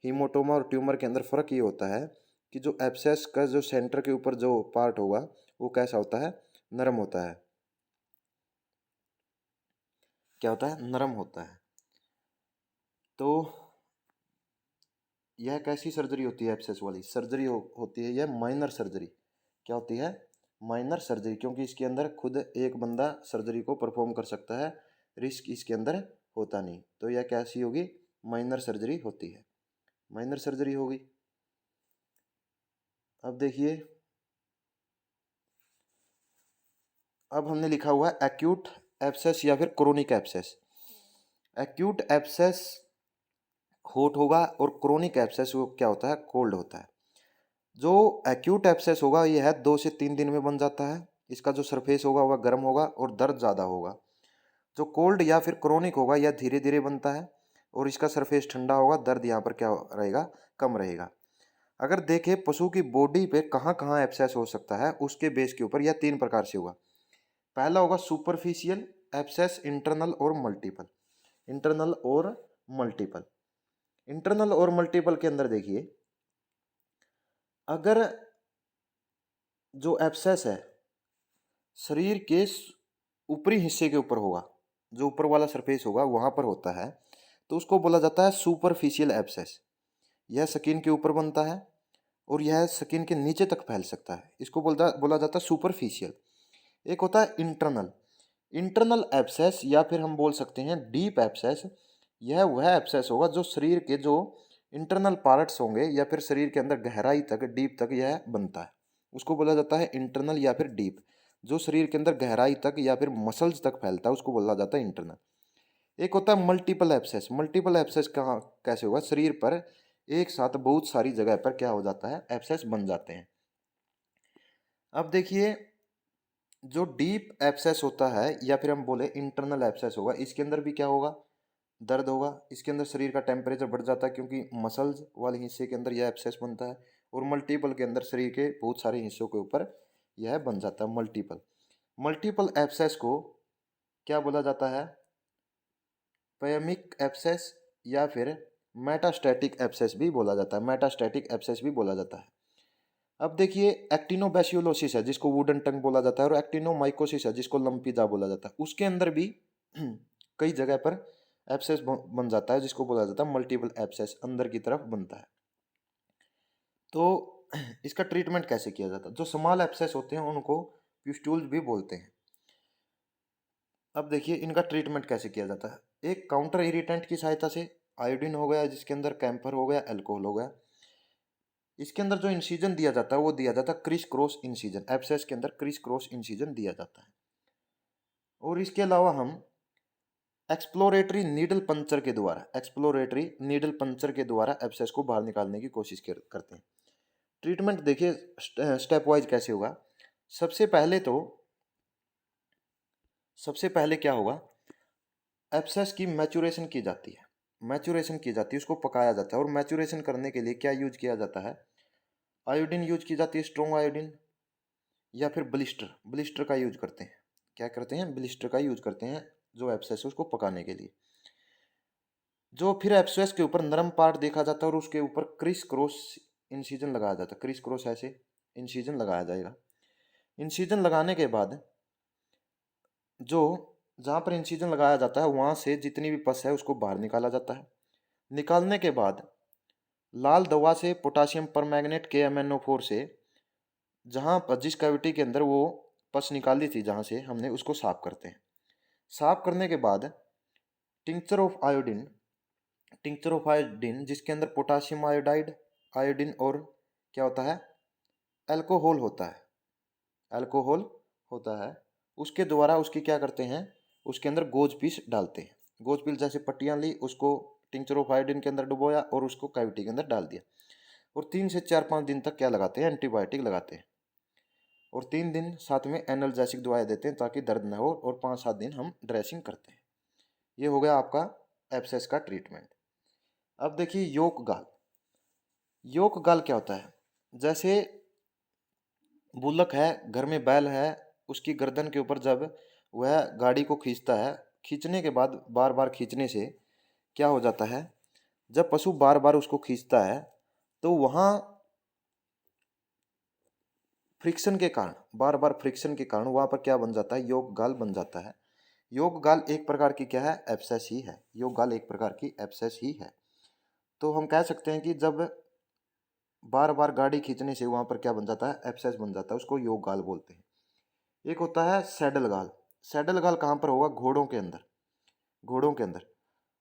हीमोटोमा और ट्यूमर के अंदर फ़र्क ये होता है कि जो एब्सेस का जो सेंटर के ऊपर जो पार्ट होगा वो कैसा होता है? नरम होता है। क्या होता है? नरम होता है। तो यह कैसी सर्जरी होती है? एब्सेस वाली सर्जरी होती है यह माइनर सर्जरी। क्या होती है? माइनर सर्जरी, क्योंकि इसके अंदर खुद एक बंदा सर्जरी को परफॉर्म कर सकता है, रिस्क इसके अंदर होता नहीं। तो यह कैसी होगी? माइनर सर्जरी होती है, माइनर सर्जरी होगी। अब देखिए, अब हमने लिखा हुआ है एक्यूट एब्सेस या फिर chronic abscess. Acute abscess hot होगा और क्रोनिक एब्सेस वो क्या होता है? कोल्ड होता है। जो एक्यूट एब्सेस होगा ये है 2 से 3 दिन में बन जाता है। इसका जो सरफेस होगा वह गर्म होगा और दर्द ज़्यादा होगा। जो कोल्ड या फिर क्रोनिक होगा यह धीरे धीरे बनता है और इसका सरफेस ठंडा होगा, दर्द यहाँ पर क्या रहेगा? कम रहेगा। अगर देखें पशु की बॉडी पे कहाँ कहाँ एब्सेस हो सकता है उसके बेस के ऊपर यह 3 प्रकार से होगा। पहला होगा सुपरफिशियल एब्सेस, इंटरनल और मल्टीपल। इंटरनल और मल्टीपल। इंटरनल और मल्टीपल के अंदर देखिए, अगर जो एब्सेस है शरीर के ऊपरी हिस्से के ऊपर होगा, जो ऊपर वाला सरफेस होगा वहां पर होता है, तो उसको बोला जाता है सुपरफिशियल एब्सेस। यह स्किन के ऊपर बनता है और यह स्किन के नीचे तक फैल सकता है, इसको बोला जाता है सुपरफिशियल। एक होता है इंटरनल। इंटरनल एब्सेस या फिर हम बोल सकते हैं डीप एब्सेस। यह वह एब्सेस होगा जो शरीर के जो इंटरनल पार्ट्स होंगे या फिर शरीर के अंदर गहराई तक, डीप तक यह बनता है, उसको बोला जाता है इंटरनल या फिर डीप। जो शरीर के अंदर गहराई तक या फिर मसल्स तक फैलता है उसको बोला जाता है इंटरनल। एक होता है मल्टीपल एब्सेस। मल्टीपल एब्सेस कहाँ कैसे होगा? शरीर पर एक साथ बहुत सारी जगह पर क्या हो जाता है? एब्सेस बन जाते हैं। अब देखिए, जो डीप एब्सेस होता है या फिर हम बोले इंटरनल एब्सेस होगा, इसके अंदर भी क्या होगा? दर्द होगा। इसके अंदर शरीर का टेम्परेचर बढ़ जाता है क्योंकि मसल्स वाले हिस्से के अंदर यह एब्सेस बनता है। और मल्टीपल के अंदर शरीर के बहुत सारे हिस्सों के ऊपर यह बन जाता है मल्टीपल। मल्टीपल एब्सेस को क्या बोला जाता है? पैमिक एब्सेस या फिर मेटास्टैटिक एब्सेस भी बोला जाता है। मेटास्टैटिक एब्सेस भी बोला जाता है। अब देखिए, एक्टिनोबैसियोलोसिस है जिसको वुडन टंग बोला जाता है और एक्टिनोमाइकोसिस है जिसको लंपी जा बोला जाता है। उसके अंदर भी कई जगह पर एब्सेस बन जाता है जिसको बोला जाता है मल्टीपल एब्सेस, अंदर की तरफ बनता है। तो इसका ट्रीटमेंट कैसे किया जाता है? जो स्मॉल एब्सेस होते हैं उनको प्यूस्टूल्स भी बोलते हैं। अब देखिए इनका ट्रीटमेंट कैसे किया जाता है। एक काउंटर इरिटेंट की सहायता से, आयोडीन हो गया जिसके अंदर कैंफर हो गया, अल्कोहल हो गया। इसके अंदर जो इंसिजन दिया जाता है वो दिया जाता है क्रिस क्रॉस इंसिजन। एब्सेस के अंदर क्रिस क्रॉस इंसिजन दिया जाता है। और इसके अलावा हम एक्सप्लोरेटरी नीडल पंचर के द्वारा, एक्सप्लोरेटरी नीडल पंचर के द्वारा एब्सेस को बाहर निकालने की कोशिश करते हैं। ट्रीटमेंट देखिए स्टेप वाइज कैसे होगा। सबसे पहले तो सबसे पहले क्या होगा? एब्सेस की मैचुरेशन की जाती है। मैचुरेशन की जाती है, उसको पकाया जाता है। और मैचुरेशन करने के लिए क्या यूज किया जाता है? आयोडीन यूज की जाती है, स्ट्रॉन्ग आयोडीन। या फिर ब्लिस्टर, ब्लिस्टर का यूज करते हैं। क्या करते हैं? ब्लिस्टर का यूज करते हैं जो एब्सेस है उसको पकाने के लिए। जो फिर एब्सेस के ऊपर नरम पार्ट देखा जाता है और उसके ऊपर क्रिस क्रॉस इंसिजन लगाया जाता है। क्रिस क्रॉस ऐसे इंसिजन लगाया जाएगा। इंसिजन लगाने के बाद जो जहाँ पर इंसिजन लगाया जाता है वहाँ से जितनी भी पस है उसको बाहर निकाला जाता है। निकालने के बाद लाल दवा से पोटासियम परमैंगनेट KMnO4 से जहाँ पर जिस कैविटी के अंदर वो पस निकाली थी जहाँ से हमने उसको साफ करते हैं। साफ करने के बाद tincture of iodine, tincture of iodine जिसके अंदर पोटासियम आयोडाइड, आयोडीन और क्या होता है? अल्कोहल होता है। अल्कोहल होता है। उसके द्वारा उसकी क्या करते हैं? उसके अंदर गोज पीस डालते हैं। गोज पीस जैसे पट्टियाँ ली, उसको टिंक्चर ऑफ आयोडीन के अंदर डुबोया और उसको कैविटी के अंदर डाल दिया। और 3 से 4-5 दिन तक क्या लगाते हैं? एंटीबायोटिक लगाते हैं। और 3 दिन साथ में एनाल्जेसिक दवाएं देते हैं ताकि दर्द न हो, और 5-7 दिन हम ड्रेसिंग करते हैं। ये हो गया आपका एब्सेस का ट्रीटमेंट। अब देखिए योक गाल। योक गाल क्या होता है? जैसे बुलक है, घर में बैल है, उसकी गर्दन के ऊपर जब वह गाड़ी को खींचता है, खींचने के बाद बार बार खींचने से क्या हो जाता है? जब पशु बार बार उसको खींचता है तो वहाँ फ्रिक्शन के कारण, बार बार फ्रिक्शन के कारण वहाँ पर क्या बन जाता है? योक गाल बन जाता है। योक गाल एक प्रकार की क्या है? एब्सेस ही है। योक गाल एक प्रकार की एब्सेस ही है। तो हम कह सकते हैं कि जब बार बार गाड़ी खींचने से वहाँ पर क्या बन जाता है? एब्सेस बन जाता है, उसको योक गाल बोलते हैं। एक होता है सैडल गाल। सैडल गाल कहाँ पर होगा? घोड़ों के अंदर। घोड़ों के अंदर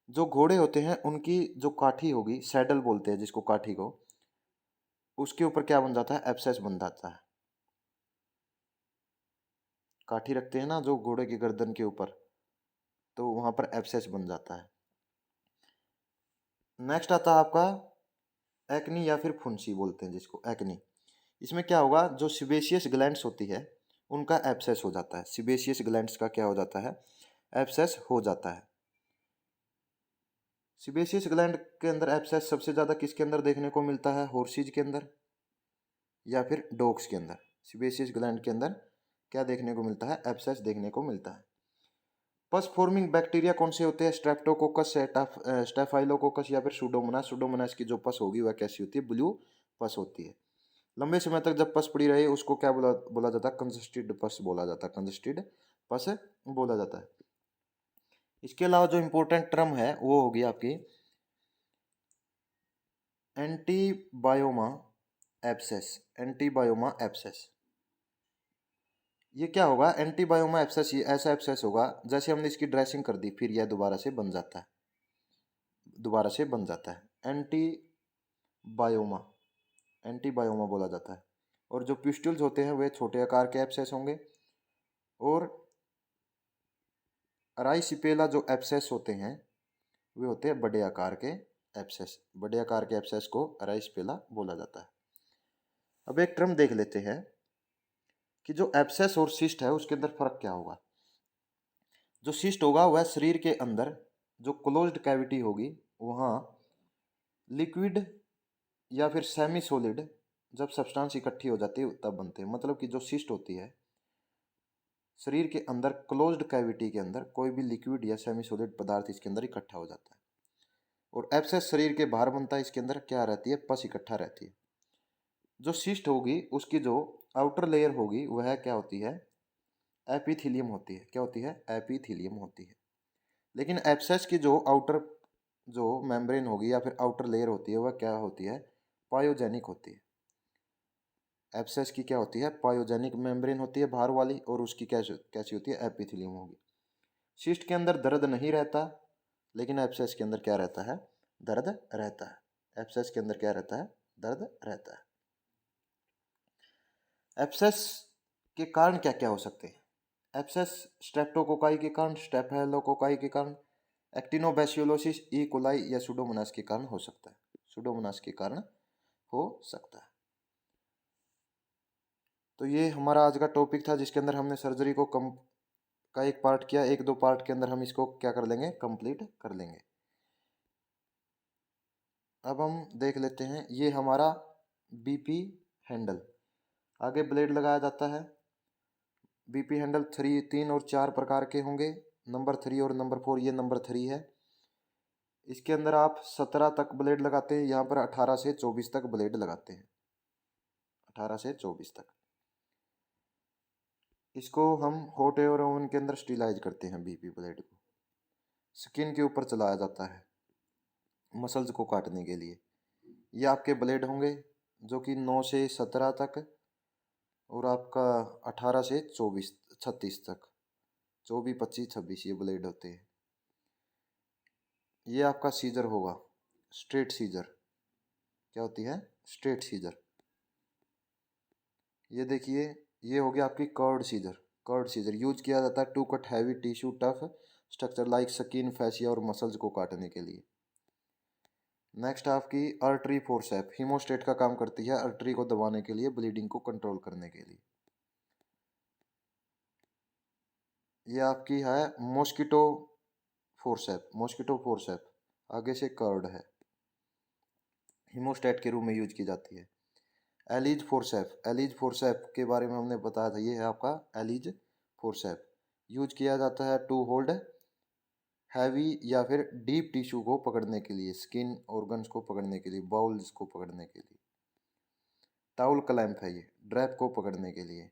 जो घोड़े होते हैं उनकी जो काठी होगी, सैडल बोलते हैं जिसको, काठी को, उसके ऊपर क्या बन जाता है? एब्सेस बन जाता है। काठी रखते हैं ना जो घोड़े की गर्दन के ऊपर, तो वहां पर एब्सेस बन जाता है। नेक्स्ट आता है आपका एक्नी या फिर फुंसी बोलते हैं जिसको, एक्नी। इसमें क्या होगा? जो सिबेशियस ग्लैंड्स होती है उनका एब्सेस हो जाता है। सिबेशियस ग्लैंड्स का क्या हो जाता है? एब्सेस हो जाता है। सिबेशियस ग्लैंड के अंदर एब्सेस सबसे ज़्यादा किसके अंदर देखने को मिलता है? हॉर्सेज के अंदर या फिर डॉग्स के अंदर। सिबेशियस ग्लैंड के अंदर क्या देखने को मिलता है? एब्सेस देखने को मिलता है। पस फॉर्मिंग बैक्टीरिया कौन से होते हैं? स्ट्रेप्टोकोकस, स्टेफाइलोकोकस या फिर सुडोमोनास। सुडोमोनास की जो पस होगी वह कैसी होती है? ब्लू पस होती है। लंबे समय तक जब पस पड़ी रहे उसको क्या बोला बोला जाता है? कंजस्टेड पस बोला जाता है। कंजस्टेड पस बोला जाता है। इसके अलावा जो इंपॉर्टेंट टर्म है वो होगी आपकी एंटीबायोमा एब्सेस। एंटीबायोमा एब्सेस ये क्या होगा? एंटीबायोमा एब्सेस ये ऐसा एब्सेस होगा जैसे हमने इसकी ड्रेसिंग कर दी फिर यह दोबारा से बन जाता है, दोबारा से बन जाता है। एंटीबायोमा, एंटीबायोमा बोला जाता है। और जो प्यूस्टल्स होते हैं वे छोटे आकार के एब्सेस होंगे, और अराइसिपेला जो एब्सेस होते हैं वे होते हैं बड़े आकार के एब्सेस। बड़े आकार के एब्सेस को अराइसिपेला बोला जाता है। अब एक टर्म देख लेते हैं कि जो एब्सेस और सिस्ट है उसके अंदर फर्क क्या होगा। जो सिस्ट होगा वह शरीर के अंदर जो क्लोज्ड कैविटी होगी वहाँ लिक्विड या फिर सेमी सॉलिड जब सब्सटेंस इकट्ठी हो जाती है तब बनते हैं। मतलब कि जो सिस्ट होती है शरीर के अंदर क्लोज्ड कैविटी के अंदर कोई भी लिक्विड या सेमी सॉलिड पदार्थ इसके अंदर इकट्ठा हो जाता है। और एब्सेस शरीर के बाहर बनता है, इसके अंदर क्या रहती है? पस इकट्ठा रहती है। जो सिस्ट होगी उसकी जो आउटर लेयर होगी वह क्या होती है? एपिथीलियम होती है। क्या होती है? एपिथीलियम होती है। लेकिन एब्सेस की जो आउटर जो मेम्ब्रेन होगी या फिर आउटर लेयर होती है वह क्या होती है? पायोजेनिक होती है। एब्सेस की क्या होती है? पायोजेनिक मेम्ब्रेन होती है बाहर वाली, और उसकी कैसी कैसी होती है? एपिथेलियम होगी। सिस्ट के अंदर दर्द नहीं रहता, लेकिन एब्सेस के अंदर क्या रहता है? दर्द रहता है। एब्सेस के अंदर क्या रहता है? दर्द रहता है। एब्सेस के कारण क्या क्या हो सकते हैं? एब्सेस स्ट्रेप्टोकोकाई के कारण, स्टेफाइलोकोकाई के कारण, एक्टिनोबैक्यूलोसिस, ई कोलाई या सुडोमोनास के कारण हो सकता है। सुडोमोनास के कारण हो सकता है। तो ये हमारा आज का टॉपिक था जिसके अंदर हमने सर्जरी को कम का एक पार्ट किया। 1-2 पार्ट के अंदर हम इसको क्या कर लेंगे? कंप्लीट कर लेंगे। अब हम देख लेते हैं ये हमारा बीपी हैंडल। आगे ब्लेड लगाया जाता है, बीपी हैंडल 3 और 4 प्रकार के होंगे। नंबर 3 और नंबर 4, ये नंबर 3 है। इसके अंदर आप 17 तक ब्लेड लगाते हैं, यहाँ पर 18 से 24 तक ब्लेड लगाते हैं, 18 से 24 तक। इसको हम हॉट एयर ओवन के अंदर स्टीलाइज करते हैं। बीपी ब्लेड को स्किन के ऊपर चलाया जाता है मसल्स को काटने के लिए। ये आपके ब्लेड होंगे जो कि 9 से 17 तक और आपका 18 से 24 36 तक, 24 25 26 ये ब्लेड होते हैं। ये आपका सीजर होगा, स्ट्रेट सीजर। क्या होती है? Straight scissor. ये देखिए, ये हो गया आपकी curved scissor. Curved scissor use किया जाता है to cut heavy tissue tough structure like skin, fascia और मसल्स को काटने के लिए। नेक्स्ट आपकी आर्टरी फोर्सेप, हीमोस्टेट का काम करती है आर्टरी को दबाने के लिए, ब्लीडिंग को कंट्रोल करने के लिए। ये आपकी है मॉस्किटो फोर्सेप। मॉस्किटो फोर्सेप आगे से कर्ड है, हीमोस्टेट के रूप में यूज की जाती है। एलिज फोर्सेप, एलिज फोर्सेप के बारे में हमने बताया था, ये है आपका एलिज फोर्सेप। यूज किया जाता है टू होल्ड हैवी या फिर डीप टिश्यू को पकड़ने के लिए, स्किन ऑर्गन्स को पकड़ने के लिए, बाउल्स को पकड़ने के लिए। टाउल क्लैंप है ये, ड्रैप को पकड़ने के लिए।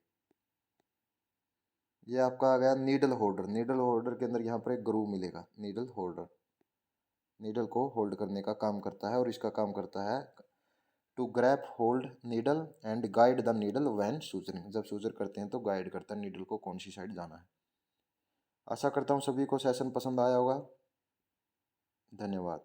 ये आपका आ गया नीडल होल्डर। नीडल होल्डर के अंदर यहाँ पर एक ग्रूव मिलेगा, नीडल होल्डर। नीडल को होल्ड करने का काम करता है और इसका काम करता है to grasp hold needle and guide the needle when suturing. जब सूजर करते हैं तो गाइड करता है नीडल को कौन सी साइड जाना है। आशा करता हूँ सभी को सेशन पसंद आया होगा। धन्यवाद।